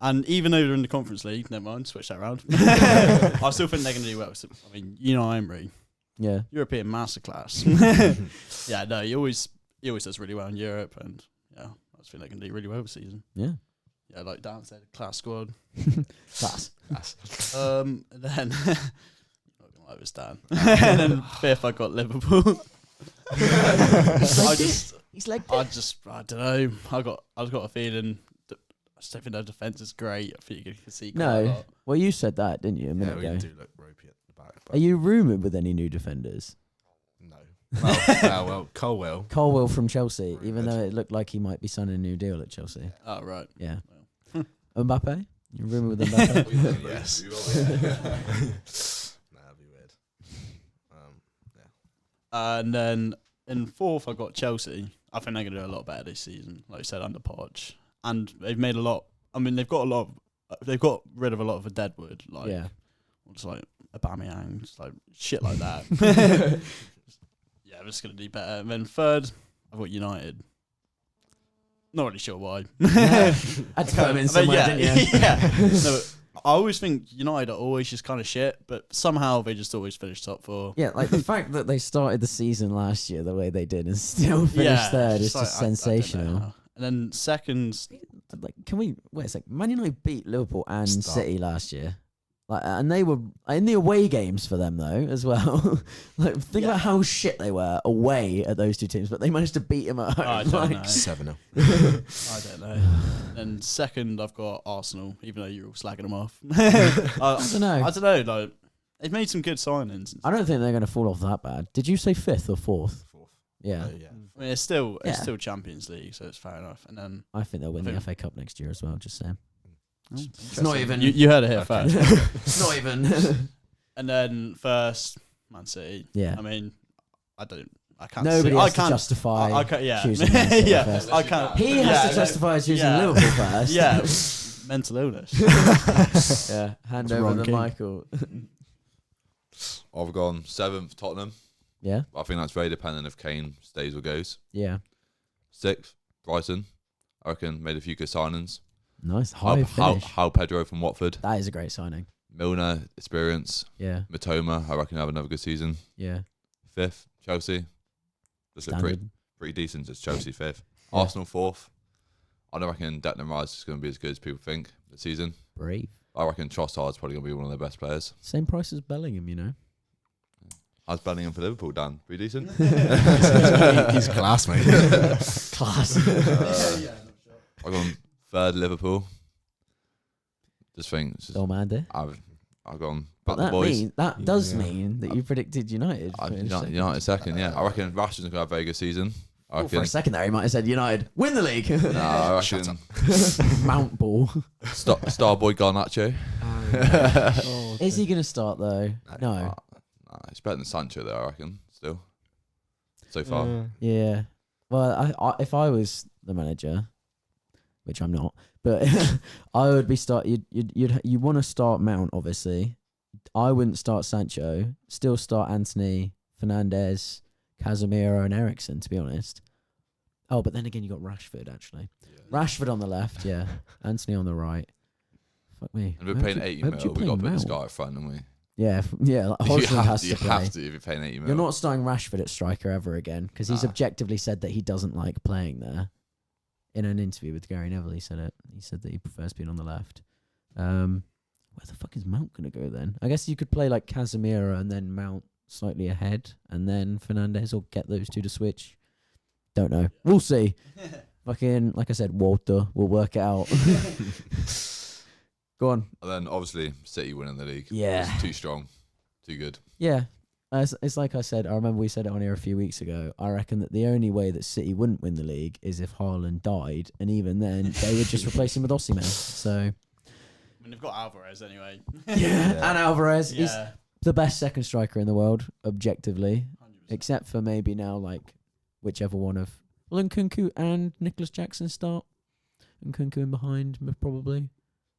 And even though they're in the Conference League, never mind, switch that around. I still think they're going to do well. So, I mean, Emery, Yeah. European masterclass. Yeah, no, he always does really well in Europe, and yeah, I just think they can do really well this season. Yeah. Yeah, like Dan said, class squad. Class. And then not gonna lie, it was Dan. And then 5th, I got Liverpool. He's like, I don't know. I've got a feeling. I just don't think their defense is great. I think you can see quite a no. lot. Well, you said that, didn't you, a Yeah, minute we ago? do look ropey at the back. But Are you rumoured with any new defenders? No. Well, Colwell. Colwell from Chelsea, even Rumoured. though it looked like he might be signing a new deal at Chelsea. Oh right. Yeah. Well. Mbappe? You're rumoured with Mbappe? Yes. We will, yeah. Nah, that'd be weird. And then in 4th, I got Chelsea. I think they're going to do a lot better this season, like you said, under Poch. And they've made a lot. I mean, they've got rid of a lot of the deadwood, like Yeah. just like Aubameyang, just like shit like that. Yeah, I'm just going to do better. And then 3rd, I've got United. Not really sure why. Had to put him in somewhere, yeah, didn't you? yeah. No, I always think United are always just kind of shit, but somehow they just always finish top 4. Yeah, like the fact that they started the season last year the way they did and still finished third is it's like, just I don't know sensational. how. And then 2nd, Like, can we wait a sec? Man United beat Liverpool and Stop. City last year. Like, and they were in the away games for them though as well. Like, think about how shit they were away at those two teams, but they managed to beat them at home. I don't like, know. 7-0. I don't know. And 2nd, I've got Arsenal, even though you're all slagging them off. I don't know. I don't know. Like, they've made some good signings. I don't think they're going to fall off that bad. Did you say 5th or 4th? 4th. Yeah, Yeah. I mean, it's still Yeah. Champions League, so it's fair enough. And then I think they'll win I the think- FA Cup next year as well. Just saying. it's not even- You heard it here Okay. first. It's not even. And then first, Man City. Yeah. I mean, I can't. Nobody see, I has to can't justify. I can't. Yeah. choosing Man City yeah. first. I can't. He has yeah, to justify choosing yeah. Liverpool first. Yeah. Mental illness. Yeah. Hand It's over wrong, to King. Michael. I've gone 7th, Tottenham. Yeah. I think that's very dependent if Kane stays or goes. Yeah. 6th, Brighton. I reckon made a few good signings. Nice. High finish. How Pedro from Watford. That is a great signing. Milner, experience. Yeah. Matoma, I reckon have another good season. Yeah. 5th, Chelsea. Just look pretty, Standard. pretty decent. It's Chelsea 5th. Yeah. Arsenal 4th. I don't reckon Declan Rice is going to be as good as people think this season. Brave. I reckon Trossard's probably going to be one of their best players. Same price as Bellingham, you know. How's Bellingham for Liverpool, Dan? Pretty decent? He's class, mate. Class. I've gone 3rd, Liverpool. Just think, it's just, Oh man, dear. I've gone But back the boys. that does Yeah. mean that you predicted United. finished second. United 2nd, yeah. I reckon Rashford's going to have a very good season. I Oh, for a reckon. second there, he might have said United win the league. Nah, I Shut reckon. Mount Ball. Starboy Garnacho. Oh, Is he going to start though? No. Nah, it's better than Sancho though, I reckon. Still, so far. Yeah. Well, if I was the manager, which I'm not, but I would be you want to start Mount, obviously. I wouldn't start Sancho. Still start Anthony, Fernandes, Casemiro, and Eriksen. To be honest. Oh, but then again, you got Rashford actually. Rashford on the left, yeah. Anthony on the right. Fuck me. And we're paying 80 mil. We've got to put this guy up front, haven't we? Yeah, like You Hosling has to you play. have to if you're paying 80 mil. You're not starting Rashford at striker ever again because he's Nah. objectively said that he doesn't like playing there. In an interview with Gary Neville, he said it. He said that he prefers being on the left. Where the fuck is Mount going to go then? I guess you could play like Casemiro and then Mount slightly ahead and then Fernandes or get those two to switch. Don't know. We'll see. Fucking, like I said, Walter. We'll work it out. Go on. And then obviously City winning the league. Yeah. It's too strong, too good. Yeah. It's like I said, I remember we said it on here a few weeks ago. I reckon that the only way that City wouldn't win the league is if Haaland died, and even then they would just replace him with Osimhen. So I mean, they've got Alvarez anyway. yeah, and Alvarez is Yeah. the best second striker in the world, objectively, 100%. except for maybe now like whichever one of Nkunku and Nicholas Jackson start, Nkunku in behind probably,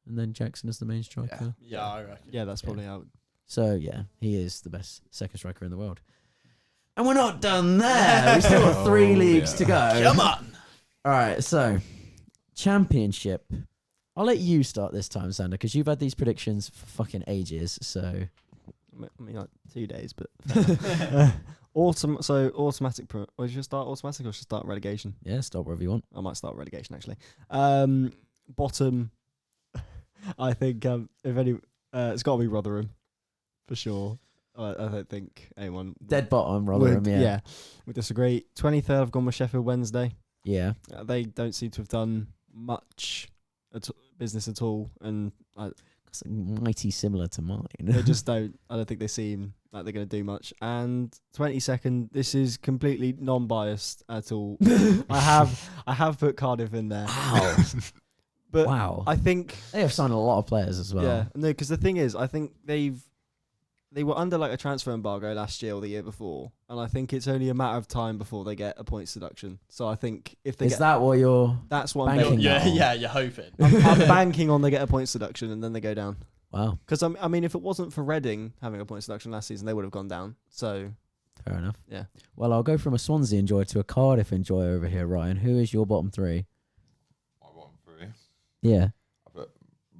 and then Jackson as the main striker. Yeah, I reckon. Yeah, that's probably out. So yeah, he is the best second striker in the world. And we're not done there. We've still got 3 leagues to go. Come on. All right, so Championship. I'll let you start this time, Xander, because you've had these predictions for fucking ages. So I mean, like 2 days, but automatic. Well, should I start automatic or should I start relegation? yeah, start wherever you want. I might start relegation actually. Bottom. I think if any, it's got to be Rotherham for sure. I don't think anyone Dead bottom, Rotherham. Yeah, we disagree. 23rd, I've gone with Sheffield Wednesday. yeah. They don't seem to have done much business at all, and That's mighty similar to mine. they just don't. I don't think they seem like they're going to do much. And 22nd, this is completely non-biased at all. I have put Cardiff in there. Wow. But Wow. I think They have signed a lot of players as well. yeah, no, because the thing is, I think they were under like a transfer embargo last year or the year before, and I think it's only a matter of time before they get a points deduction. So I think if they Is get that what you're... that's what I'm banking banking. on? Yeah, you're hoping. I'm banking on they get a points deduction and then they go down. Wow, Because I mean, if it wasn't for Reading having a points deduction last season, they would have gone down. So fair enough. yeah, Well, I'll go from a Swansea enjoyer to a Cardiff enjoyer over here, Ryan. Who is your bottom 3? My bottom 3. Yeah. I put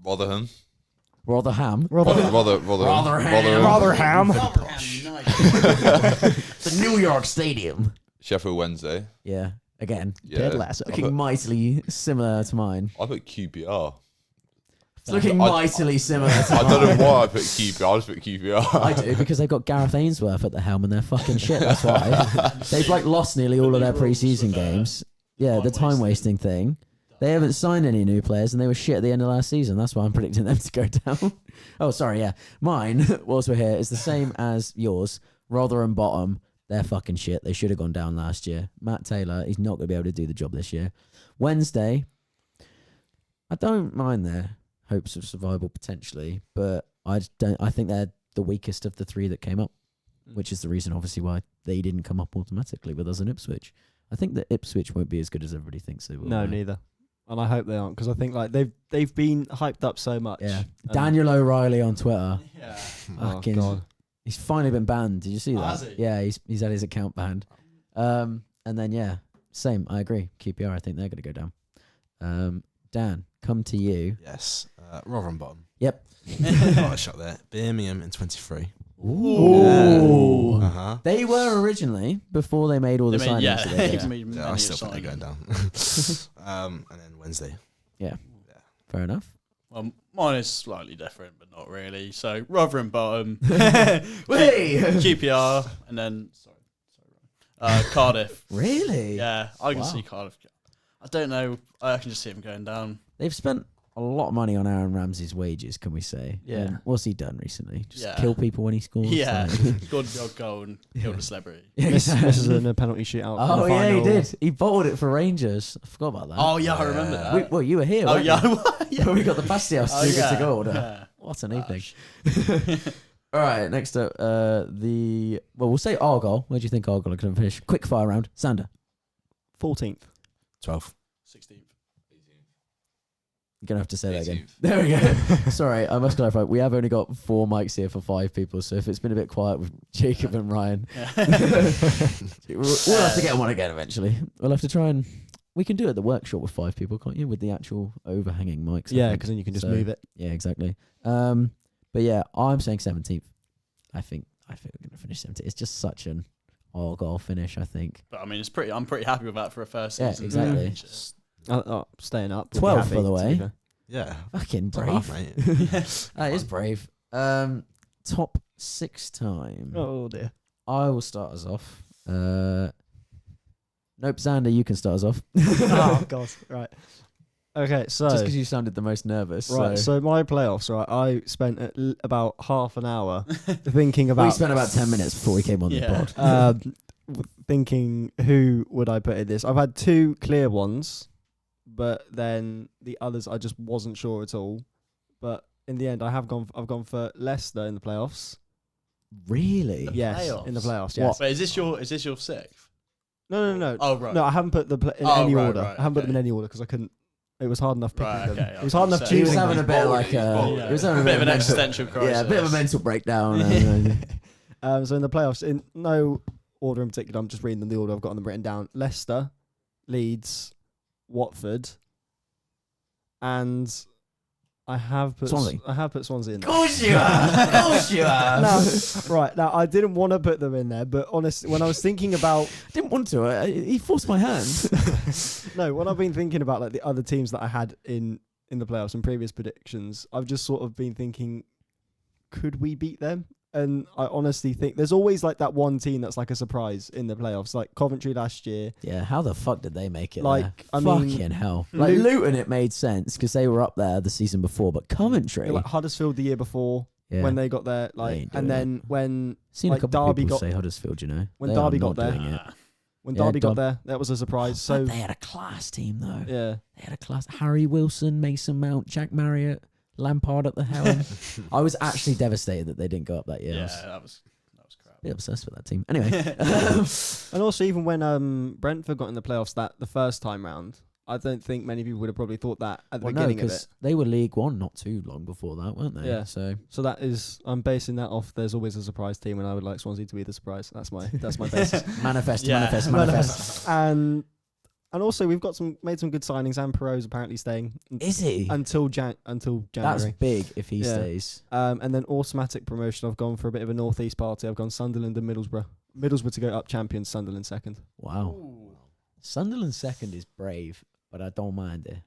Rotherham. Rotherham. Rotherham. Rotherham. The New York Stadium. Sheffield Wednesday. Yeah, again. Yeah. Ted Lasso. Looking mightily similar to mine. I put QPR. It's looking I- mightily similar to I mine. don't know why I put QPR. I just put QPR. I do, because they've got Gareth Ainsworth at the helm and they're fucking shit, that's why. They've like lost nearly all of their pre-season games. Yeah, the time wasting thing. They haven't signed any new players and they were shit at the end of last season. That's why I'm predicting them to go down. Oh, sorry, yeah. Mine, whilst we're here, is the same as yours. Rotherham bottom. They're fucking shit. They should have gone down last year. Matt Taylor, he's not going to be able to do the job this year. Wednesday, I don't mind their hopes of survival potentially, but I think they're the weakest of the 3 that came up, which is the reason obviously why they didn't come up automatically with us in Ipswich. I think that Ipswich won't be as good as everybody thinks they will. No, neither. And I hope they aren't, because I think like they've been hyped up so much. Yeah. And- Daniel O'Reilly on Twitter. Yeah. Oh Fucking- God. He's finally been banned. Did you see Oh, that? has he? Yeah, he's had his account banned. And then yeah, same. I agree. QPR. I think they're going to go down. Dan, come to you. Yes. Rotherham bottom. Yep. Got a shot there. Birmingham in 23. Ooh. Uh-huh. They were originally before they made all the signings. Yeah, that they did. they made Yeah, I many still think they're going signings. down. And then Wednesday. Fair enough. Well, mine is slightly different, but not really. So Rotherham bottom, Wait. QPR, and then Cardiff. Really? Yeah, I can Wow. see Cardiff. I don't know. I can just see them going down. They've spent a lot of money on Aaron Ramsey's wages, can we say? Yeah. And what's he done recently? Just Yeah. kill people when he scores? Yeah, Like- scored a odd goal and killed a celebrity. Yeah, Misses in a penalty shootout. in Oh, the yeah, he final. did. He bottled it for Rangers. I forgot about that. Oh yeah, I remember Yeah. that. Well, you were here, Oh weren't yeah, you? yeah. When we got the Bastios Oh, too good to yeah. go. Yeah. What an evening. Gosh. All right, next up, we'll say Argyle. Where do you think Argyle are going to finish? Quick fire round. Xander. 14th. 12th. 16th. You're going to have to say that again. 18th. There we go. Sorry, I must clarify. We have only got 4 mics here for 5 people, so if it's been a bit quiet with Jacob and Ryan, Yeah. we'll have to get one again eventually. We'll have to try and... We can do it at the workshop with 5 people, can't you? With the actual overhanging mics. I Yeah, think. because then you can just So- move it. Yeah, exactly. But yeah, I'm saying 17th. I think we're going to finish 17th. It's just such an Argyle finish, I think. But I mean, I'm pretty happy with that for a first Yeah, season. exactly. Just- Staying up. 12th, by the way. Yeah. Fucking It's alright, brave. mate. That is brave. Top 6 time. Oh dear. I will start us off. Nope, Xander, you can start us off. Oh god. Right. Okay, so Just because you sounded the most nervous. right, So. so my playoffs, right? I spent about half an hour thinking We about spent about 10 minutes before we came on Yeah. the pod. thinking who would I put in this. I've had 2 clear ones, but then the others I just wasn't sure at all. But in the end, I've gone for Leicester in the playoffs. Really? The Yes, in the playoffs? playoffs. Yes. Wait, is this your sixth? No. Oh right. No, I haven't put them in Oh, any right, order. right, I haven't put them in okay. any order because I couldn't. It was hard enough picking Right, them. okay, I It was hard was enough He was choosing. having a them. bit bold, like he's a... bold. He was having a bit of an mental- existential crisis. Yeah, a bit of a mental breakdown. So in the playoffs, in no order in particular, I'm just reading them the order I've got them written down. Leicester, Leeds, Watford, and I have put Swansea. Swansea in Of there. course you have. Of course you have. No, right now I didn't want to put them in there, but honestly, when I was thinking about Didn't want to. He forced my hand. when I've been thinking about like the other teams that I had in the playoffs and previous predictions, I've just sort of been thinking, could we beat them? And I honestly think there's always like that one team that's like a surprise in the playoffs, like Coventry last year. Yeah, how the fuck did they make it Like, there? I mean, Fucking hell. Like, Luton, it made sense because they were up there the season before, but Coventry... Like Huddersfield the year before yeah. when they got there, They like, ain't and doing then when Seen like, a couple Derby people got- say Huddersfield, you know. when They Derby are got not there, doing it. when Yeah, Derby got Derby- there, that was a surprise. But So they had a class team, though. yeah, They had a class. Harry Wilson, Mason Mount, Jack Marriott, Lampard at the helm. I was actually devastated that they didn't go up that year. I Yeah, was that was crap. a bit obsessed with that team. Anyway, and also even when Brentford got in the playoffs the first time round, I don't think many people would have probably thought that at the well, no, beginning of it. because they were League One not too long before that, weren't they? Yeah. So So that is, I'm basing that off. There's always a surprise team, and I would like Swansea to be the surprise. That's my basis. manifest. And also we've got made some good signings. And Perot's apparently staying Is he? until That's January. big if he Yeah. stays. And then automatic promotion. I've gone for a bit of a northeast party. I've gone Sunderland and Middlesbrough. Middlesbrough to go up champions. Sunderland second. Wow. Sunderland second is brave, but I don't mind it.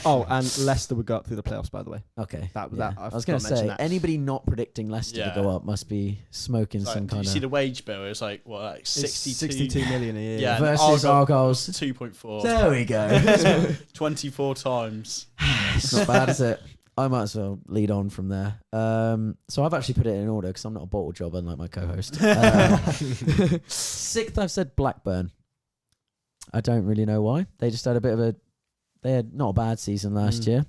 Oh, and Leicester would go up through the playoffs. By the way, Okay. That- yeah. I I was going forgot to to mention say, that. anybody not predicting Leicester to go Yeah. up must be smoking It's like, some did you kind see of... the wage bill? It was like what, like It's 62 million a year. Yeah, and Versus Argyle's... 2.4. There we go. 24 times. It's not bad, is it? I might as well lead on from there. So I've actually put it in order because I'm not a bottle job unlike my co-host. Sixth, I've said Blackburn. I don't really know why. They just had a bit of a... They had not a bad season last year.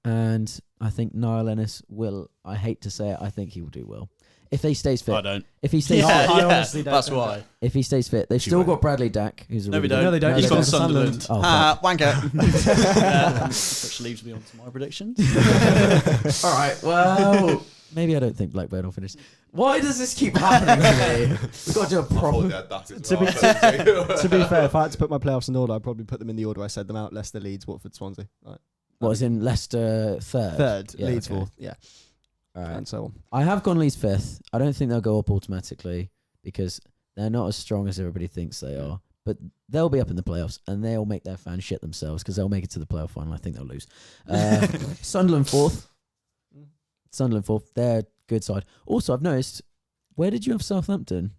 And I think Niall Ennis will... I hate to say it, I think he will do well. If he stays fit. I don't. If he stays Yeah, fit. I honestly don't That's think why. If he stays fit. They've Do still you got Bradley Dack, who's a No, really we good- don't. No, they don't. He's They gone don't. Sunderland. Oh, Wanker. Which leaves me on to my predictions. All right, well, maybe I don't think Blackburn will finish. Why does this keep happening to me? We've got to do a I thought proper... they had that as To be- well. To be fair, if I had to put my playoffs in order, I'd probably put them in the order I said them out: Leicester, Leeds, Watford, Swansea. Right. What, as in Leicester third? Third, Yeah, Leeds okay. fourth, yeah, All right. and so on. I have gone Leeds fifth. I don't think they'll go up automatically because they're not as strong as everybody thinks they are. But they'll be up in the playoffs and they'll make their fans shit themselves because they'll make it to the playoff final. I think they'll lose. Sunderland fourth. Sunderland fourth. They're a good side. Also, I've noticed, where did you have Southampton?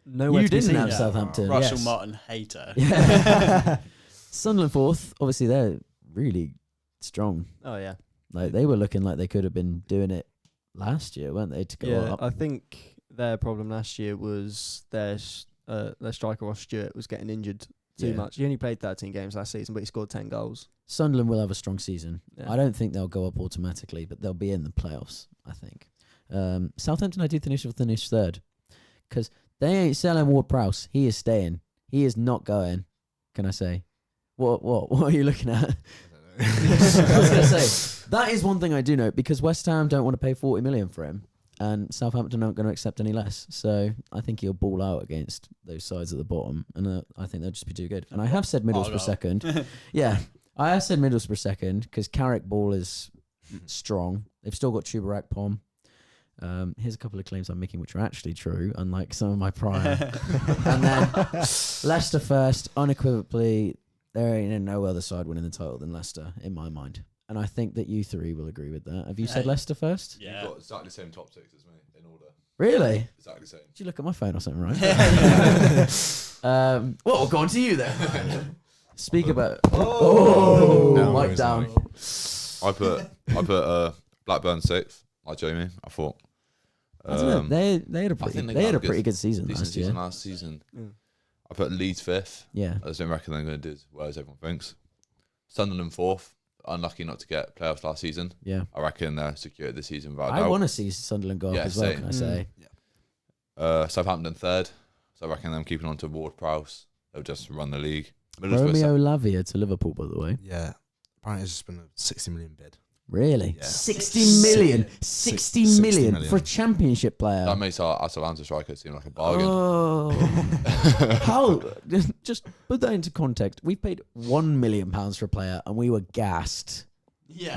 Nowhere You to be didn't seen. have Yeah. Southampton. Russell yes. Martin hater. Yeah. Sunderland fourth. Obviously, they're really strong. Oh yeah. Like they were looking like they could have been doing it last year, weren't they? To go Yeah, up. I think their problem last year was their striker Ross Stewart was getting injured too Yeah. much. He only played 13 games last season, but he scored 10 goals. Sunderland will have a strong season. Yeah. I don't think they'll go up automatically, but they'll be in the playoffs, I think. Southampton, I do think will finish third because they ain't selling Ward-Prowse. He is staying. He is not going, can I say? What are you looking at? I was going to say, that is one thing I do know, because West Ham don't want to pay 40 million for him, and Southampton aren't going to accept any less. So I think he'll ball out against those sides at the bottom, and I think they'll just be too good. And I have said Middlesbrough second. Yeah, I have said Middlesbrough second because Carrick Ball is strong. They've still got Tubarak Pom. Here's a couple of claims I'm making which are actually true, unlike some of my prior. And then Leicester first, unequivocally. There ain't no other side winning the title than Leicester, in my mind. And I think that you three will agree with that. Have you said Leicester first? You've got exactly the same top six as me in order. Really? Exactly the same. Did you look at my phone or something, right? Well, we'll go on to you then. Speak about... No, mic it's down. not. I put Blackburn sixth, like Jamie. I thought. I don't know. They had a I think pretty, they had a got pretty good season decent last year. season last season. Mm. I put Leeds fifth. Yeah. I just don't reckon they're going to do as well as everyone thinks. Sunderland fourth. Unlucky not to get playoffs last season. Yeah. I reckon they're secured this season without a I doubt. want to see Sunderland go up Yeah, as well, same. can I say? Southampton third. So I reckon them keeping on to Ward-Prowse. They'll just run the league. Middlesbrough Romeo Lavia to Liverpool, by the way. Yeah. Apparently, it's just been a 60 million bid. Really? Yeah. 60 million? 60 60 million million. for a championship player? That makes our Atalanta striker seem like a bargain. Oh. How? Just put that into context. We paid £1 million for a player and we were gassed. Yeah.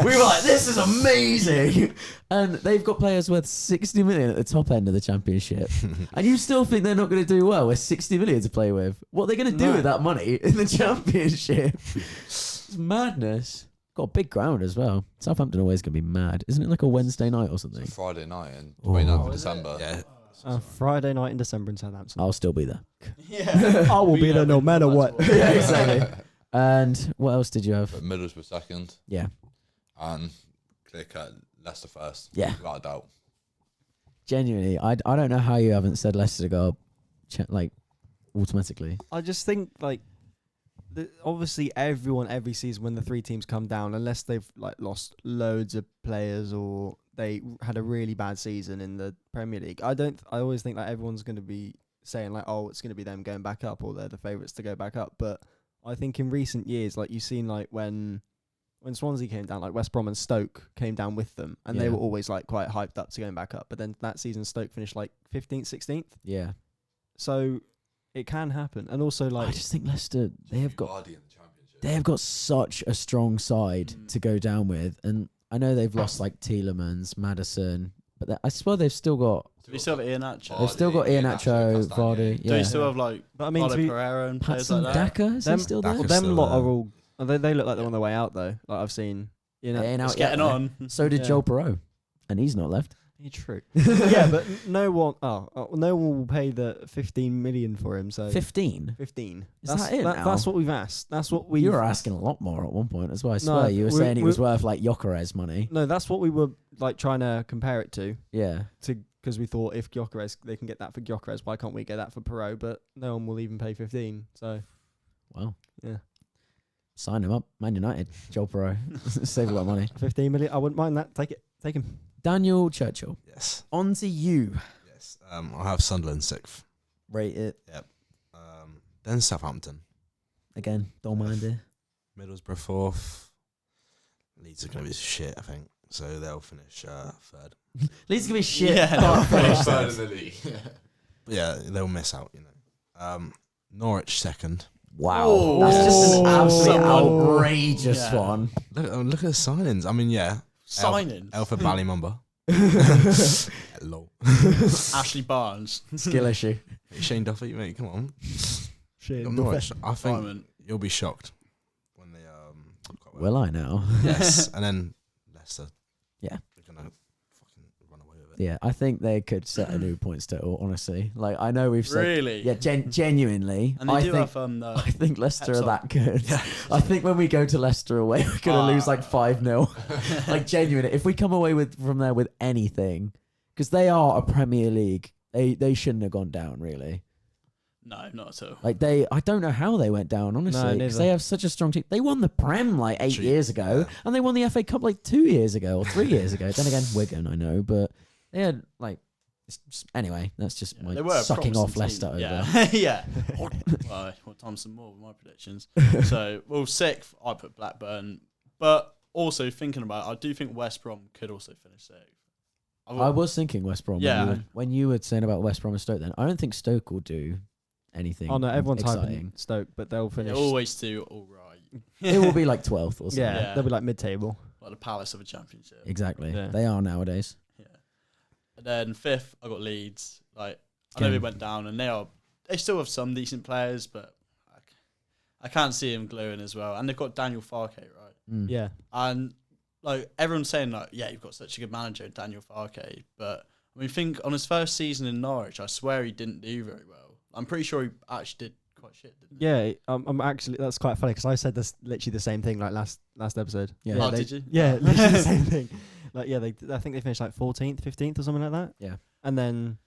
We were like, this is amazing. And they've got players worth 60 million at the top end of the championship. And you still think they're not going to do well with 60 million to play with? What are they going to do No. with that money in the championship? It's madness. Got a big ground as well. Southampton always going to be mad. Isn't it like a Wednesday night or something? It's a Friday night and Oh. 29th of December. Yeah. Friday night in December in Southampton. I'll still be there. Yeah. I will be there no matter what. Yeah, exactly. And what else did you have? But Middlesbrough second. Yeah. And clear cut Leicester first. Yeah. Without a doubt. Genuinely, I don't know how you haven't said Leicester to go up, like, automatically. I just think obviously everyone every season when the three teams come down, unless they've like lost loads of players or they had a really bad season in the Premier League, I always think that everyone's going to be saying like, oh, it's going to be them going back up or they're the favourites to go back up. But I think in recent years, like you've seen like when Swansea came down, like West Brom and Stoke came down with them, and they Yeah. were always like quite hyped up to going back up. But then that season Stoke finished like 15th, 16th. Yeah. So it can happen. And also like I just think Leicester, they have got Vardy in the championship. they have got such a strong side to go down with, and I know they've lost like Tielemans, Maddison, but I swear they've still got Do we still have Ian Acho? they've still got Iheanacho, Vardy. Do we Yeah. still have like but I mean Paulo to be, Pereira and players Patson like that? Daka, is he Them- still there? Daka's them still lot there. are all they look like they're on their way out though. Like I've seen, you know. They ain't It's out yet, getting though. on. So did Yeah. Joel Perot, and he's not left. True. Yeah, but no one no one will pay the 15 million for him, so 15. 15. Is That's that it now? That's what we've asked. That's what we You were asking a lot more at one point. That's why I No, swear you were we- saying he was we- worth like Gyökeres money. No, that's what we were like trying to compare it to Yeah. because we thought if Gyökeres they can get that for Gyökeres, why can't we get that for Perot? But no one will even pay 15. So Wow. yeah, Sign him up. Man United. Joel Perot. Save a lot of money. 15 million. I wouldn't mind that. Take it. Take him. Daniel Churchill. Yes. On to you. Yes. I'll have Sunderland sixth. Rate it. Then Southampton. Again, don't mind it. Middlesbrough fourth. Leeds are going to be shit, I think. So they'll finish third. Leeds gonna be shit. Yeah. Can't finish Third third. in the league. But yeah, they'll miss out, you know. Norwich second. Wow. Oh. That's just an Oh. absolutely Someone- outrageous Yeah. one. Look at the signings. I mean, yeah. Signing. Alpha Ballymumba. Lol. Ashley Barnes. Skill issue. Shane Duffy, mate, come on. Shit. Norwich, I think Simon. you'll be shocked when they do quite Will I now? Yes, and then Leicester. Yeah. They're gonna fucking run away with Yeah, I think they could set a new points total. Honestly, like I know we've said, Really? yeah, genuinely. And they I do think have I think Leicester Pep's are that good. Yeah. I think when we go to Leicester away, we're gonna lose like 5-0. Like genuinely, if we come away from there with anything, because they are a Premier League, they shouldn't have gone down really. No, not at all. Like I don't know how they went down honestly, because they neither. have such a strong team. They won the Prem like 8 Cheap, years ago, yeah. and they won the FA Cup like 2 years ago or 3 years ago. Then again, Wigan, I know, but they had like. Anyway, that's just Yeah, my they were a sucking off promising Leicester team. over. Yeah. Well, what time some more with my predictions? So, well, sixth, I put Blackburn. But also thinking about it, I do think West Brom could also finish sixth. I was thinking West Brom Yeah. when you were saying about West Brom and Stoke then. I don't think Stoke will do anything Oh no, everyone's exciting. hyping Stoke, but they'll They finish. always do all right. It will be like 12th or something. yeah, Yeah. they'll be like mid-table. Like the Palace of a championship. Exactly. Yeah. They are nowadays. Yeah. And then fifth, I got Leeds. Like, I know Again. they went down, and they still have some decent players, but I can't see them gluing as well. And they've got Daniel Farke, right? Mm. Yeah, And like everyone's saying, like, yeah, you've got such a good manager, Daniel Farke. But I mean, think on his first season in Norwich, I swear he didn't do very well. I'm pretty sure he actually did quite shit, didn't he? yeah. I'm actually that's quite funny because I said this literally the same thing like last episode. Yeah. Oh, they- did you? Yeah, literally the same thing. Like I think they finished like 14th, 15th or something like that. Yeah. And then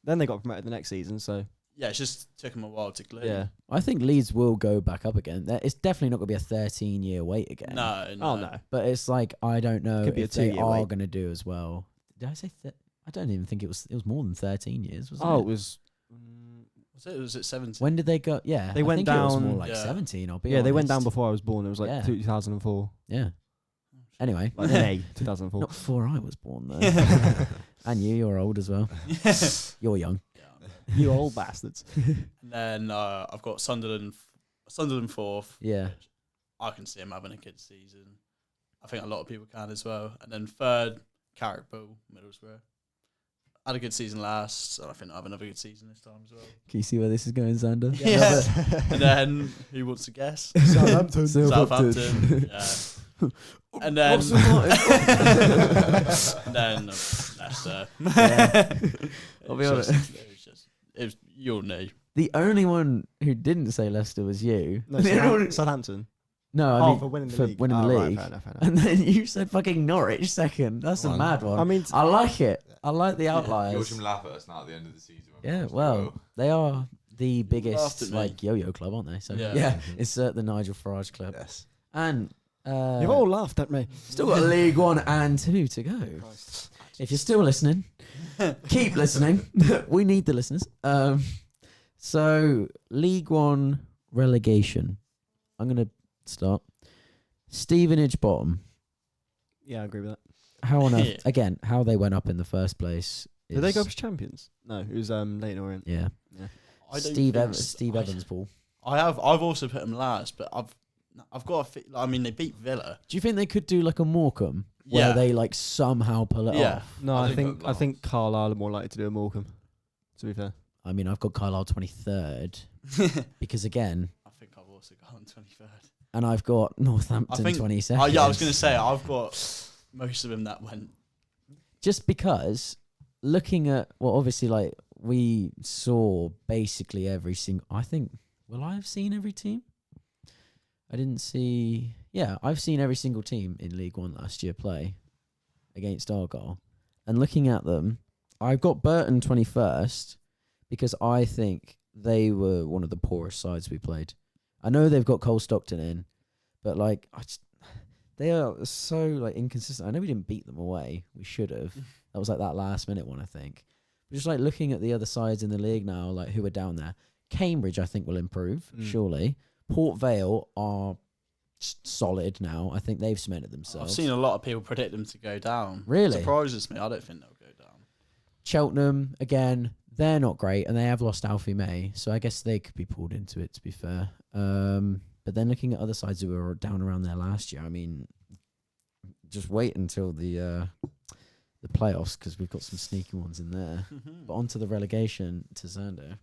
they got promoted the next season. So Yeah, it just took him a while to glue. yeah. I think Leeds will go back up again. It's definitely not going to be a 13-year wait again. No. Oh no. But it's like, I don't know Could be a if they 2-year are wait. going to do as well. Did I say I don't even think it was more than 13 years, wasn't Oh, it? it was. Was it 17? When did they go? Yeah. They I went think it was more down- like Yeah. 17, I'll be Yeah, they went down honest. before I was born. It was like Yeah. 2004. Yeah. Anyway. Like May 2004. Not before I was born, though. And you're old as well. You're young. Yeah. You old bastards. And then I've got Sunderland fourth. Yeah. I can see him having a good season. I think a lot of people can as well. And then third, Carrickborough, Middlesbrough. Had a good season last, and I think I'll have another good season this time as well. Can you see where this is going, Xander? Yes. And then, who wants to guess? Southampton. Southampton. Yeah. And then, What's the and then Leicester. Yeah. I'll be It honest. it was you'll know. The only one who didn't say Leicester was you. No, The only one- Southampton. no, I Oh, mean, for winning the for league. winning the Right, league. fair enough, fair enough. And then you said fucking Norwich second. That's a One. mad one. I mean, I like it. I like the You'll outliers. just laugh at us now at the end of the season. when we Yeah, lost. well, they are the laughed biggest at me. like yo-yo club, aren't they? So Yeah. yeah, insert the Nigel Farage club. Yes. And you've all laughed at me. still got League One and 2 to go. If you're still listening, keep listening. We need the listeners. So League One relegation. I'm gonna start. Stevenage bottom. Yeah, I agree with that. How on earth? Yeah. Again, how they went up in the first place. Did they go is- up as champions? No, it was Leighton Orient. Yeah. I don't Steve think Steve Evans, Paul. I've also put them last, but I've got I mean, they beat Villa. Do you think they could do like a Morecambe where Yeah. they like somehow pull it Yeah. off? No, I I think think Carlisle are more likely to do a Morecambe. To be fair. I mean, I've got Carlisle 23rd because again, I think I've also got on 23rd. and I've got Northampton think- 22nd. Oh, yeah, I was going to say, I've got most of them that went. Just because looking at obviously like we saw basically every single. I think will I have seen every team? I didn't see. Yeah, I've seen every single team in League One last year play against Argyle, and looking at them, I've got Burton 21st because I think they were one of the poorest sides we played. I know they've got Cole Stockton in, but like they are so like inconsistent. I know we didn't beat them away. We should have. That was like that last minute one, I think. But just like looking at the other sides in the league now, like who are down there. Cambridge, I think, will improve, surely. Port Vale are solid now. I think they've cemented themselves. I've seen a lot of people predict them to go down. Really? Surprises me. I don't think they'll go down. Cheltenham, again, they're not great, and they have lost Alfie May, so I guess they could be pulled into it, to be fair. But then looking at other sides who were down around there last year, I mean, just wait until the playoffs, because we've got some sneaky ones in there. But on to the relegation to Xander.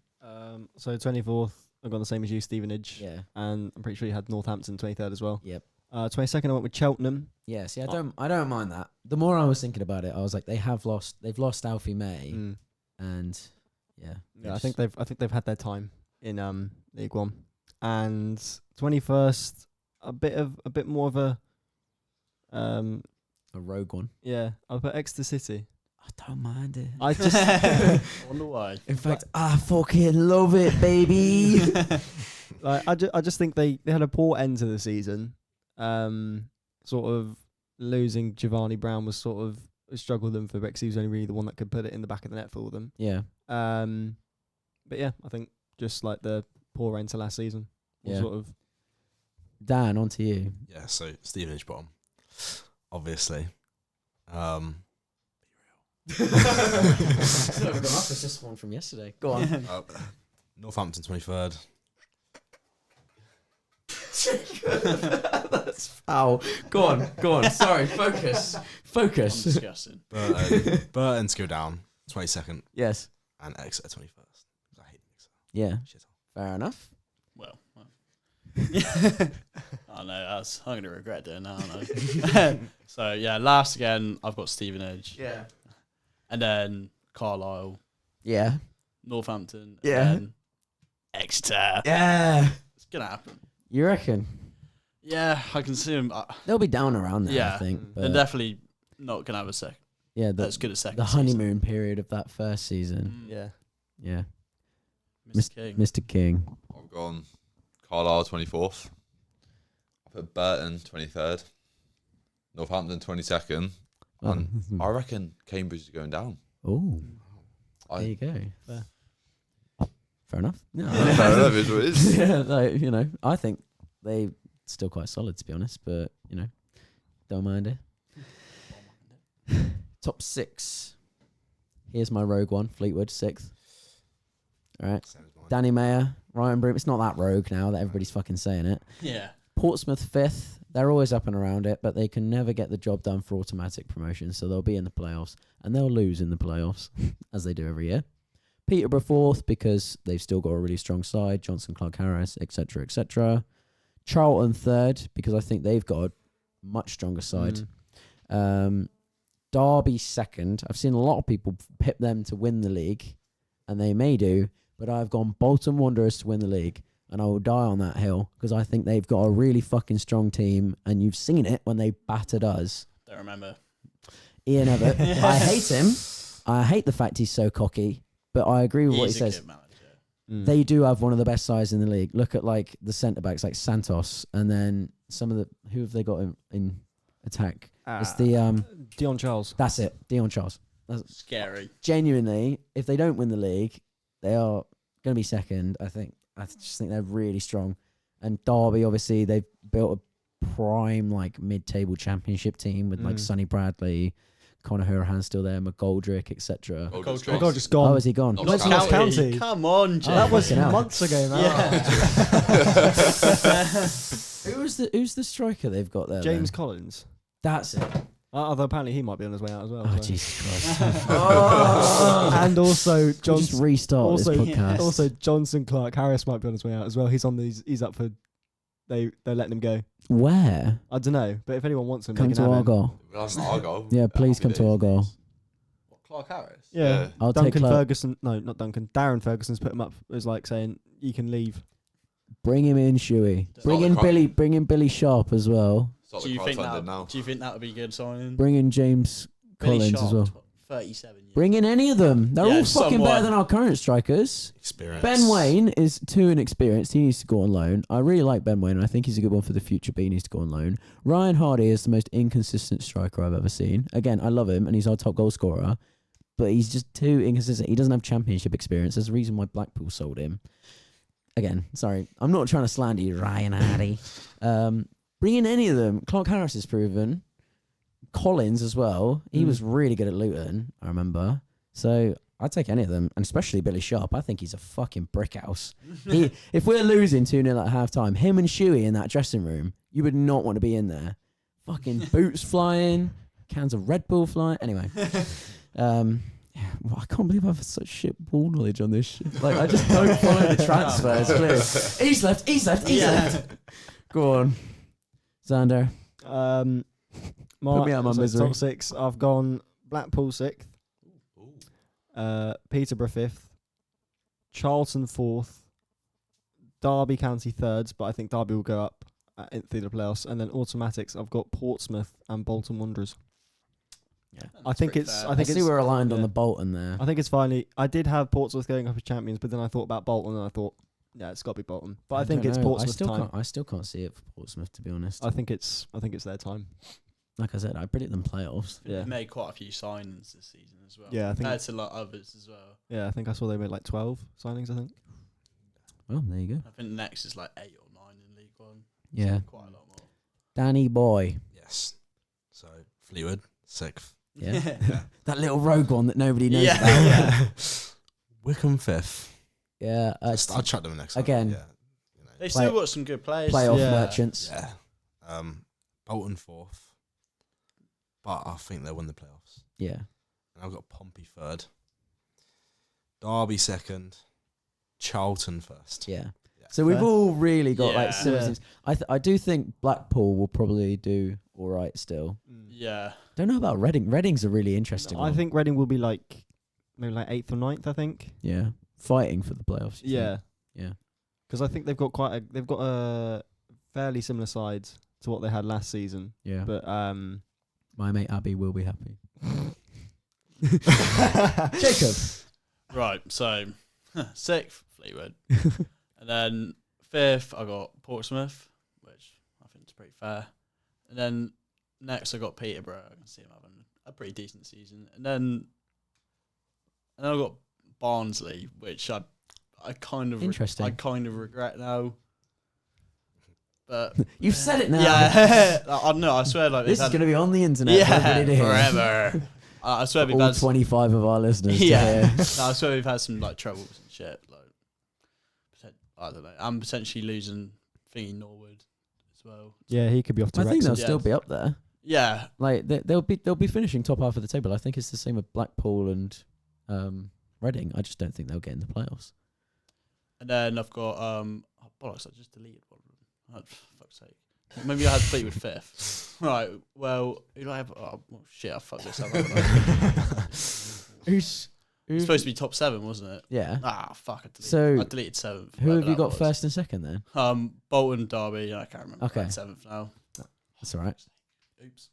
So 24th, I've got the same as you, Stevenage. Yeah. And I'm pretty sure you had Northampton 23rd as well. Yep. 22nd, I went with Cheltenham. Yeah, see, I don't mind that. The more I was thinking about it, I was like, they've lost Alfie May, and yeah, I think they've had their time in League One. And 21st, a bit more of a rogue one. Yeah, I'll put Exeter City. I don't mind it. I just I wonder why. In fact, I fucking love it, baby. I just think they had a poor end to the season. Sort of losing Giovanni Brown was sort of struggled them for Brexit. He was only really the one that could put it in the back of the net for them. Yeah. But yeah, I think just like the poor end to last season. Yeah. Sort of. Dan, on to you. Yeah, so Stevenage bottom, obviously. It's just one from yesterday. Go on. Northampton 23rd. That's foul. Go on. Sorry, focus. I'm disgusting. Burton's go down 22nd, Yes. and Exeter 21st. I hate Exeter. Yeah. Shit. Fair enough. Well. I know, I'm going to regret doing that, aren't I? So, yeah, last again, I've got Stevenage. Yeah. And then Carlisle, Yeah. Northampton, Yeah. and then Exeter. Yeah. It's going to happen. You reckon? Yeah, I can see them. They'll be down around there, I Yeah. think. They're But definitely not going to have a second. yeah, That's good as second. the honeymoon period of that first season. Yeah. Yeah. Mr. King. Mr. King. I've gone Carlisle 24th. I put Burton 23rd. Northampton 22nd. And I reckon Cambridge is going down. Oh, there you go. Fair enough. No, Fair enough, is what it is. yeah, like, I think they still quite solid, to be honest, but don't mind it. Top 6. Here's my rogue one. Fleetwood 6th. All right. Same as mine. Danny Mayer, Ryan Broom. It's not that rogue now that everybody's fucking saying it. Yeah. Portsmouth 5th. They're always up and around it, but they can never get the job done for automatic promotion, so they'll be in the playoffs, and they'll lose in the playoffs, as they do every year. Peterborough 4th, because they've still got a really strong side, Johnson, Clark Harris, etc., etc. Charlton 3rd, because I think they've got a much stronger side. Derby 2nd. I've seen a lot of people pip them to win the league, and they may do, but I've gone Bolton Wanderers to win the league. And I will die on that hill because I think they've got a really fucking strong team, and you've seen it when they battered us. Don't remember. Ian Evatt. I hate him. I hate the fact he's so cocky, but I agree with what he He's a says. good manager. They do have one of the best sides in the league. Look at like the centre backs, like Santos, and then some of the who have they got in attack? It's the Dion Charles. That's it, Dion Charles. Scary. Genuinely, if they don't win the league, they are going to be second. I just think they're really strong. And Derby, obviously, they've built a prime like mid-table championship team with like Sonny Bradley, Conor Hurahan's still there, McGoldrick, etc. McGoldrick's gone. Oh, is he gone? Not He went to County. Notts County. Come on, Jay. That was fucking hell. months ago, man. Yeah. Who's the striker they've got there? James then? Collins. That's it. Although apparently he might be on his way out as well. Oh, so. Jesus Christ. And also We'll just Johnson. restart Also, this podcast. also Johnson Clark Harris might be on his way out as well. He's on these. He's up for. They're letting him go. Where? I don't know, but if anyone wants him, Come they to can have him. Argyle. That's Argyle. Yeah, please Happy come to days. Argyle. What, Clark Harris? Yeah, I'll take Duncan Clark. Ferguson. No, not Duncan. Darren Ferguson's put him up as like saying you can leave. Bring him in, Shuey. Start Bring the in crowd. Billy. Bring in Billy Sharp as well. Start Do the you think crowdfunding now. that would be good signing? Bring in James Billy Collins Sharp, as well. 37 years. Bring in any of them. They're Yeah, all fucking someone. better than our current strikers. Experience. Ben Wayne is too inexperienced. He needs to go on loan. I really like Ben Wayne, and I think he's a good one for the future, but he needs to go on loan. Ryan Hardy is the most inconsistent striker I've ever seen. Again, I love him, and he's our top goal scorer, but he's just too inconsistent. He doesn't have championship experience. There's a reason why Blackpool sold him. Again, sorry. I'm not trying to slander you, Ryan Hardy. Bring in any of them. Clark Harris is proven. Collins as well. He was really good at Luton, I remember. So I'd take any of them, and especially Billy Sharp. I think he's a fucking brick house. If we're losing 2-0 at half time, him and Shuey in that dressing room, you would not want to be in there. Fucking boots flying, cans of Red Bull flying. Anyway. I can't believe I have such shit ball knowledge on this shit. Like, I just don't follow the transfers. Clearly. He's left. Go on. Xander. Put me out of my misery. Top 6. I've gone Blackpool 6th, Peterborough 5th, Charlton 4th, Derby County 3rd, but I think Derby will go up through the playoffs, and then automatics. I've got Portsmouth and Bolton Wanderers. Yeah. I think it's. I think see it's. we're aligned on yeah. the Bolton there. I think it's finally. I did have Portsmouth going up as champions, but then I thought about Bolton, and I thought, yeah, it's got to be Bolton. But I think don't it's know. Portsmouth time. I still can't see it for Portsmouth, to be honest. I think it's their time. Like I said, I predict them playoffs. Yeah. They've made quite a few signings this season as well. Yeah, I think. Compared to like others as well. Yeah, I think I saw they made like 12 signings. I think. Well, there you go. I think next is like 8 or 9 in League One. Yeah. So quite a lot more. Danny Boy. Yes. So Fleetwood 6th. Yeah. That little rogue one that nobody knows about. Yeah. Wickham 5th. Yeah. I'll chuck them next again. time. Yeah. They've still got some good players. Playoff Yeah. merchants. Yeah. Bolton 4th. But I think they'll win the playoffs. Yeah. And I've got Pompey 3rd. Derby 2nd. Charlton 1st. Yeah. So we've all really got like Yeah. similar things. I do think Blackpool will probably do all right still. Yeah. Don't know about Reading. Reading's a really interesting I one. think Reading will be like maybe like 8th or 9th. I think. Yeah. Fighting for the playoffs. you Yeah. think? Yeah. Because I think they've got a fairly similar side to what they had last season. Yeah. But My mate Abby will be happy. Jacob. Right, so 6th, Fleetwood. And then 5th, I got Portsmouth, which I think is pretty fair. And then next, I got Peterborough. I can see them having a pretty decent season. And then I got Barnsley, which I kind of Interesting. I kind of regret now. But You've said it now. yeah, I don't know. I swear, like This is going to be on the internet for everybody to hear. forever. I swear For we've all had 25 of our listeners yeah. to hear. No, I swear we've had some like troubles and shit. Like, I don't know. I'm potentially losing thingy Norwood as well. yeah, he could be off to I think they'll Wrexham. still be up there. Yeah, Like they'll be finishing top half of the table. I think it's the same with Blackpool and Reading. I just don't think they'll get in the playoffs. and then I've got bollocks. I just deleted one. Oh, for fuck's sake. Maybe I had Fleetwood 5th. Right. Well, who do I have? Oh shit! I fucked this up. Who's It's supposed to be top 7, wasn't it? yeah? Ah, fuck! I deleted 7th. Who have whatever you that got was. first and second then? Bolton, Derby. I can't remember. Okay. 7th now. That's all right. Oops.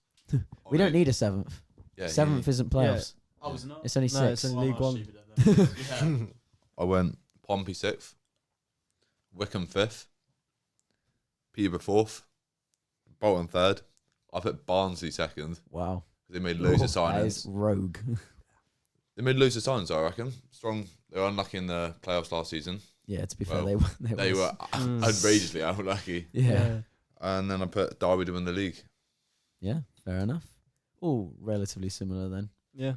We don't need a seventh. Yeah, Seventh isn't playoffs. I was not. It's only No, six. it's only Oh, League I'm One. stupid then. Yeah. I went Pompey 6th, Wickham 5th, Peterborough 4th, Bolton 3rd. I put Barnsley 2nd. Wow. They made loads of That is signings. rogue. They made loads of signings, I reckon. Strong. They were unlucky in the playoffs last season. Yeah, to be fair, Well, They was- were outrageously unlucky. Yeah. And then I put Derby to win the league. Yeah, fair enough. All relatively similar then. Yeah.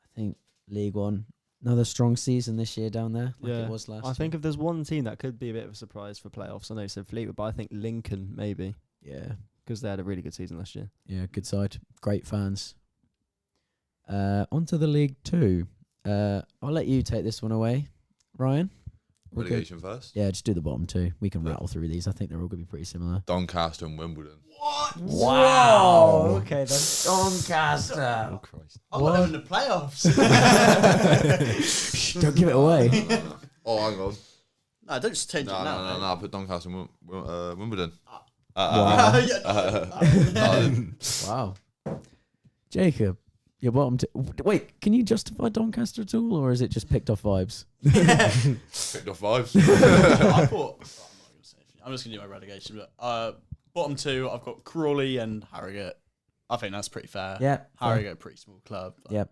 I think League One, another strong season this year down there, like Yeah. it was last I year. think if there's one team that could be a bit of a surprise for playoffs, I know you said Fleetwood, but I think Lincoln maybe Yeah, because they had a really good season last year. yeah, good side. Great fans. On to the League Two. I'll let you take this one away, Ryan. We'll go- Relegation first. Yeah, just do the bottom two. We can Yeah. rattle through these. I think they're all going to be pretty similar. Doncaster and Wimbledon. Wow. Okay then. Doncaster. Oh, Christ. I got them in the playoffs. Don't give it away. Oh, hang on. No, don't just change No, it now. no, no, no. I put Doncaster and Wimbledon. Wow. No. Wow. Jacob, your bottom two. Wait, can you justify Doncaster at all, or is it just picked off vibes? Picked off vibes. I thought. I'm just gonna do my relegation, but bottom two, I've got Crawley and Harrogate. I think that's pretty fair. Yeah. Harrogate, pretty small club. Yep.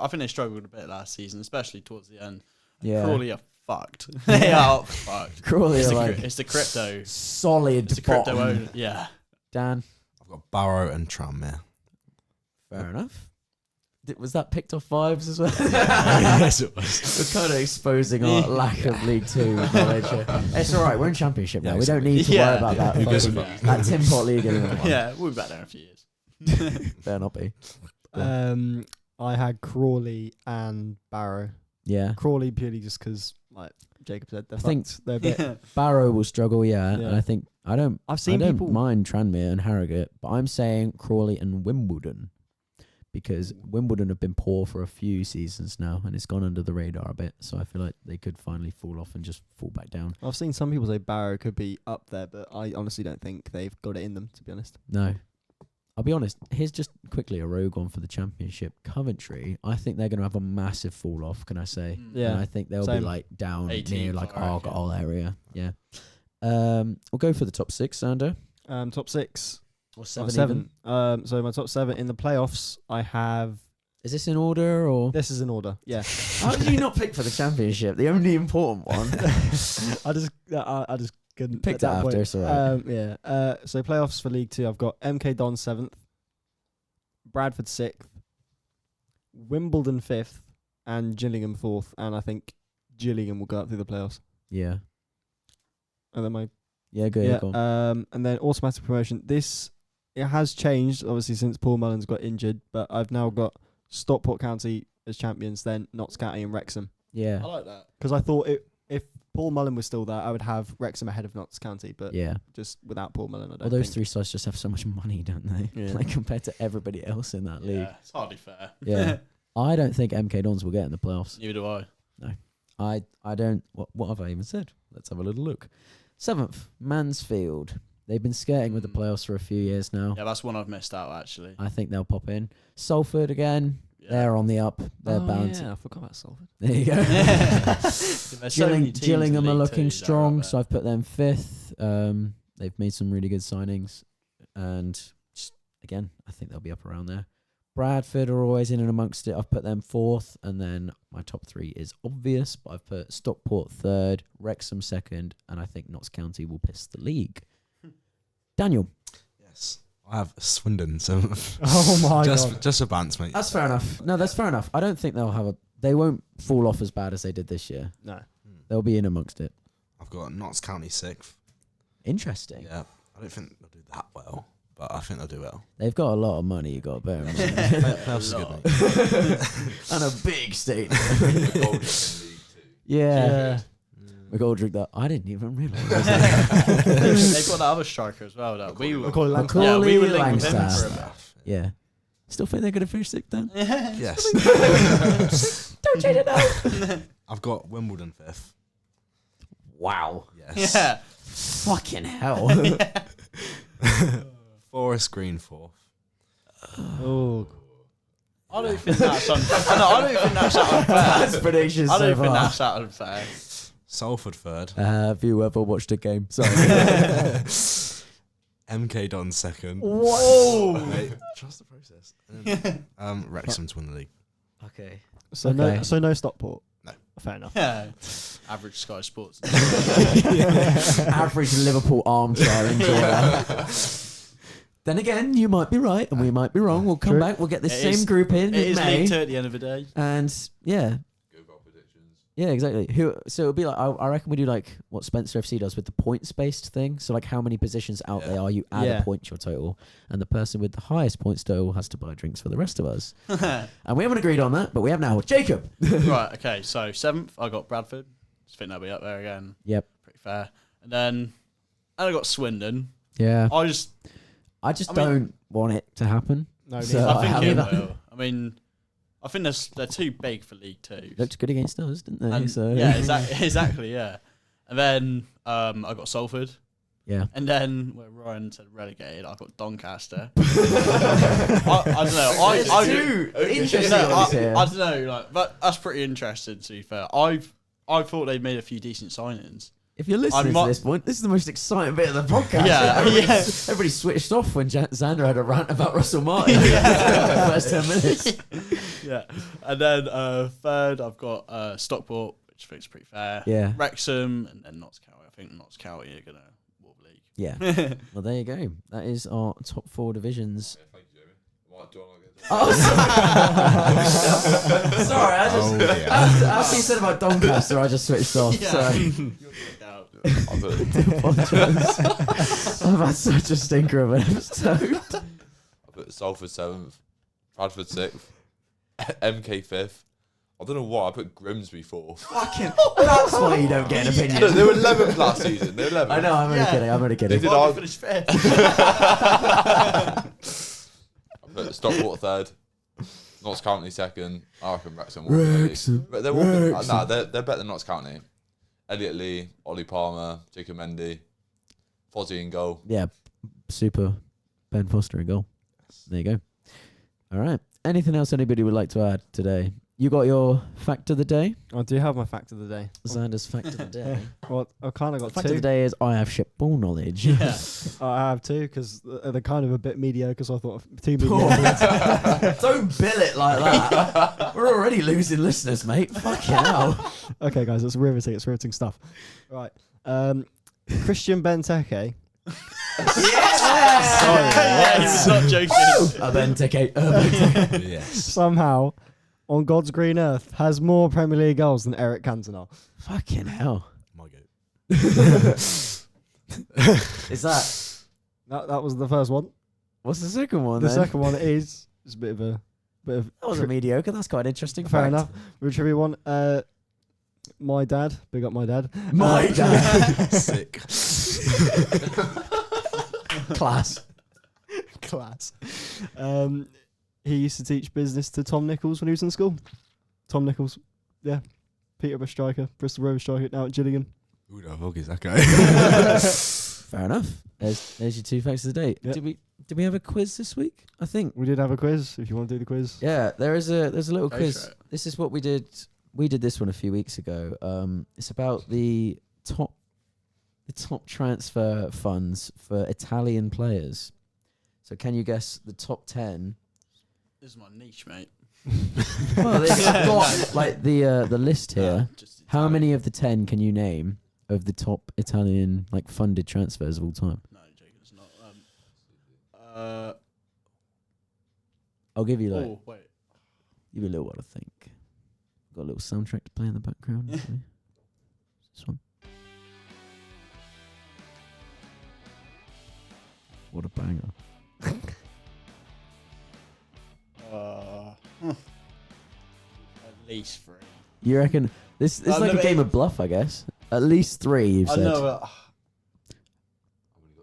I think they struggled a bit last season, especially towards the end. Yeah. Crawley are fucked. They are fucked. Crawley It's are the, like it's the crypto. solid It's the crypto bottom. owner. Yeah. Dan, I've got Barrow and Tranmere. fair enough. Was that picked off vibes as well? Yes, it was. We're kind of exposing our lack of League Two knowledge here. It's all right. We're in Championship now. Yeah, We don't need to Yeah. worry about that. Who gives a fucking- fuck? that Tin Pot League anymore. Yeah, we'll be back there in a few years. Better not be. I had Crawley and Barrow. Yeah. Crawley purely just because like Jacob said. They're I think- fucked. They're a bit. Barrow will struggle, yeah. Yeah. And I think I've seen I don't people. mind Tranmere and Harrogate, but I'm saying Crawley and Wimbledon because Wimbledon have been poor for a few seasons now, and it's gone under the radar a bit. So I feel like they could finally fall off and just fall back down. I've seen some people say Barrow could be up there, but I honestly don't think they've got it in them, to be honest. No. I'll be honest, here's just quickly a rogue one for the Championship. Coventry, I think they're going to have a massive fall off, can I say? Yeah. And I think they'll Same. be like down 18th, near like I reckon. Argyle area. Yeah. We'll go for the top 6, Xander. Top 6. Or Or 7 7. So my top 7 in the playoffs, I have. Is this in order or? This is in order. Yeah. How did you not pick for the Championship? The only important one. I just couldn't Picked at it that after, point. it's alright. Yeah. So playoffs for League 2, I've got MK Don 7th, Bradford 6th, Wimbledon 5th, and Gillingham 4th. And I think Gillingham will go up through the playoffs. Yeah. And then my Yeah, good. Go on. and then automatic promotion. It has changed obviously since Paul Mullins got injured, but I've now got Stockport County as champions, then Notts County and Wrexham. Yeah. I like that. Because I thought if Paul Mullen was still there, I would have Wrexham ahead of Notts County, but Yeah. just without Paul Mullen, I don't Well, those think. 3 sides just have so much money, don't they? Yeah. Like compared to everybody else in that league. Yeah, it's hardly fair. Yeah. I don't think MK Dons will get in the playoffs. Neither do I. I don't. What have I even said? Let's have a little look. 7th, Mansfield. They've been skirting with the playoffs for a few years now. Yeah, that's one I've missed out actually. I think they'll pop in. Salford again. Yeah. They're on the up. They're bound. Yeah, I forgot about Salford. There you go. There's so many teams in Gillingham are League looking Two that are strong, up so I've put them 5th. They've made some really good signings, and just, again, I think they'll be up around there. Bradford are always in and amongst it. I've put them 4th, and then my top 3 is obvious, but I've put Stockport 3rd, Wrexham 2nd, and I think Notts County will piss the league. Daniel. Yes. I have Swindon 7th. Oh my god. Just a bounce, mate. That's fair enough. No, that's fair enough. I don't think they won't fall off as bad as they did this year. No. They'll be in amongst it. I've got Notts County 6th. Interesting. Yeah. I don't think they'll do that well, but I think they'll do well. They've got a lot of money, you got to bear in mind. Playoffs are good, mate. And a big stadium. The Gold League in League Two. Yeah. We got to drink that. I didn't even realise. They've got that other striker as well. That we were, Macaulay Langstaff. yeah, we were Macaulay linked with him Langstaff. for a bit. Yeah. Still think they're going to finish 6th then? Yes. Don't change it now. I've got Wimbledon 5th. Wow. Yes. Yeah. Fucking hell. Forest Green 4th. Oh. I don't think that's unfair. I don't think that's that unfair. That's predictions I so don't think far. that's that unfair. Salford 3rd. Have you ever watched a game? Sorry. MK Don 2nd. Whoa. Mate, trust the process. Wrexham to win the league. Okay. So Okay. no Stockport. No. Fair enough. Yeah. Average Sky Sports. Average Liverpool armchair enjoyer. Then again, you might be right and we might be wrong. We'll come True. back. We'll get the It same is- group in It is May. League 2 at the end of the day. And yeah. Go goal predictions. Yeah, exactly. So it'll be like I reckon we do like what Spencer FC does with the points based thing. So like how many positions out Yeah. they are, you add Yeah. a point to your total, and the person with the highest points total has to buy drinks for the rest of us. And we haven't agreed on that, but we have now. Jacob. Right, okay, so 7th, I got Bradford. Just think they'll be up there again. Yep. Pretty fair. And then I got Swindon. Yeah. I just I mean- don't want it to happen. No, So- neither. I think have it either. will. I mean, I think they're too big for League 2. Looked good against us, didn't they? And- So yeah, exactly, yeah. And then I got Salford. Yeah. And then where Ryan said relegated, I got Doncaster. I don't know. I interesting no, ones here. I don't know, like, but that's pretty interesting. To be fair, I thought they made a few decent signings. If you're listening might- to this point, this is the most exciting bit of the podcast. Yeah, Everybody switched off when Xander had a rant about Russell Martin. For the first 10 minutes. Yeah, and then 3rd, I've got Stockport, which I think is pretty fair. Yeah. Wrexham, and then Notts County. I think Notts County are gonna win the league. Yeah. Well, there you go. That is our top 4 divisions. Yeah, thank you, Jamie. What do I get? Oh, sorry. I just Oh, dear. after you said about Doncaster, I just switched off. Yeah. Sorry. I've put, I've had such a stinker of an episode. I put Salford 7th, Bradford 6th, MK 5th. I don't know why I put Grimsby fourth. Fucking. That's why you don't get an opinion. No, they were 11th last season. They were 11th. I know. I'm only Yeah. kidding. I'm only kidding. They did Why our- we finished fifth? I put Stockport third. Notts County second. I reckon Wrexham will Wrexham. But they're walking. Nah, they're better than Notts County. Elliot Lee, Ollie Palmer, Jacob Mendy, Fozzie in goal. Yeah, super Ben Foster in goal. There you go. All right. Anything else anybody would like to add today? You got your fact of the day? I do have my fact of the day. Xander's fact of the day. Well, I've kind of got Fact two. of the day is I have shit ball knowledge. Yeah. I have two because they're kind of a bit mediocre. So I thought two mediocre. Don't bill it like that. We're already losing listeners, mate. Fucking hell. Okay, guys, it's riveting. It's riveting stuff. Right. Christian Benteke. Yeah, he's not joking. Benteke. Yes. Somehow, on God's green earth, has more Premier League goals than Eric Cantona. Fucking hell. My goat. Is that... That was the first one. What's the second one The then? second one is it's a bit of That wasn't tri- mediocre. That's quite an interesting fair fact. enough. With trivia one, my dad, big up my dad. My dad. Sick. Class. Class. He used to teach business to Tom Nichols when he was in school. Tom Nichols, yeah, Peterborough striker, Bristol Rovers striker, now at Gillingham. Who the fuck is that guy? Fair enough. There's your two facts of the day. Yep. Did we have a quiz this week? I think. We did have a quiz. If you want to do the quiz, Yeah, there's a little Go quiz. for it. This is what we did. We did this one a few weeks ago. It's about the top transfer funds for Italian players. So can you guess the top 10? This is my niche, mate. Well, I've got like the list here. Just How Italian. many of the 10 can you name of the top Italian like funded transfers of all time? No, joking. It's not. I'll give you like Oh wait. give you a little while to think. Got a little soundtrack to play in the background. actually. This one. What a banger. At least 3. You reckon this is I've like a never game even- of bluff, I guess. At least 3 you've I said. know.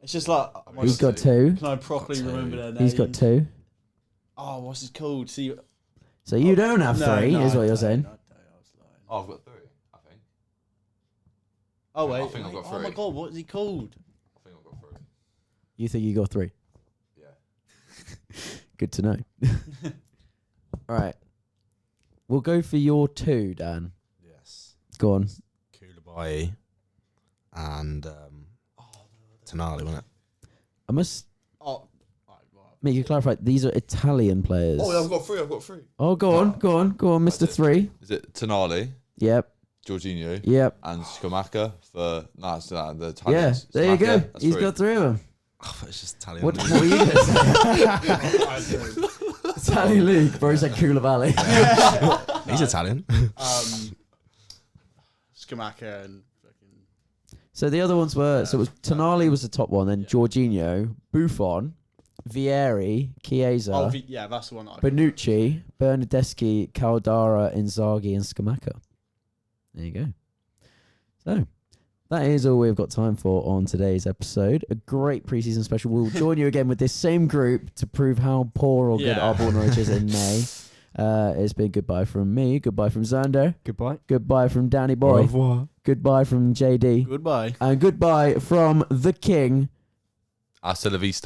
It's just like He's got 2. Can I properly Got 2. remember their names? He's got 2. Oh, what's it called? See. So you don't have No, 3, no, is I what you're don't, saying. I don't, I was lying. Oh, I've got 3, I think. Oh I wait. think I've got Oh my 3. god, what is he called? I think I've got 3. You think you got 3? Yeah. Good to know. All right. We'll go for your 2, Dan. Yes. Go on. Koulibaly and Tonali, wasn't it? I must Oh. make you clarify. These are Italian players. Oh, I've got 3. I've got 3. Oh, go on, Mr. That's it. 3. Is it Tonali, Yep, Jorginho, yep. and Schumacher for it's the Yeah, Italians? there you go. Schumacher, that's He's 3. got 3 of them. Oh, it's just Italian. What isn't were it? you going to say? Italian league, bro. He said Koulibaly. He's Italian. Schumacher and fucking. So the other ones were, so it was Tonali was the top one, then Yeah. Jorginho, Buffon, Vieri, Chiesa, Yeah, that's the one. Bonucci, Bernardeschi, Caldara, Inzaghi, and Scamacca. There you go. So that is all we've got time for on today's episode. A great preseason special. We'll join you again with this same group to prove how poor or good Yeah. our ball knowledge is in May. It's been goodbye from me, goodbye from Xander, goodbye. goodbye from Danny Au Boy, revoir. goodbye from JD, Goodbye. and goodbye from the King. Hasta la vista.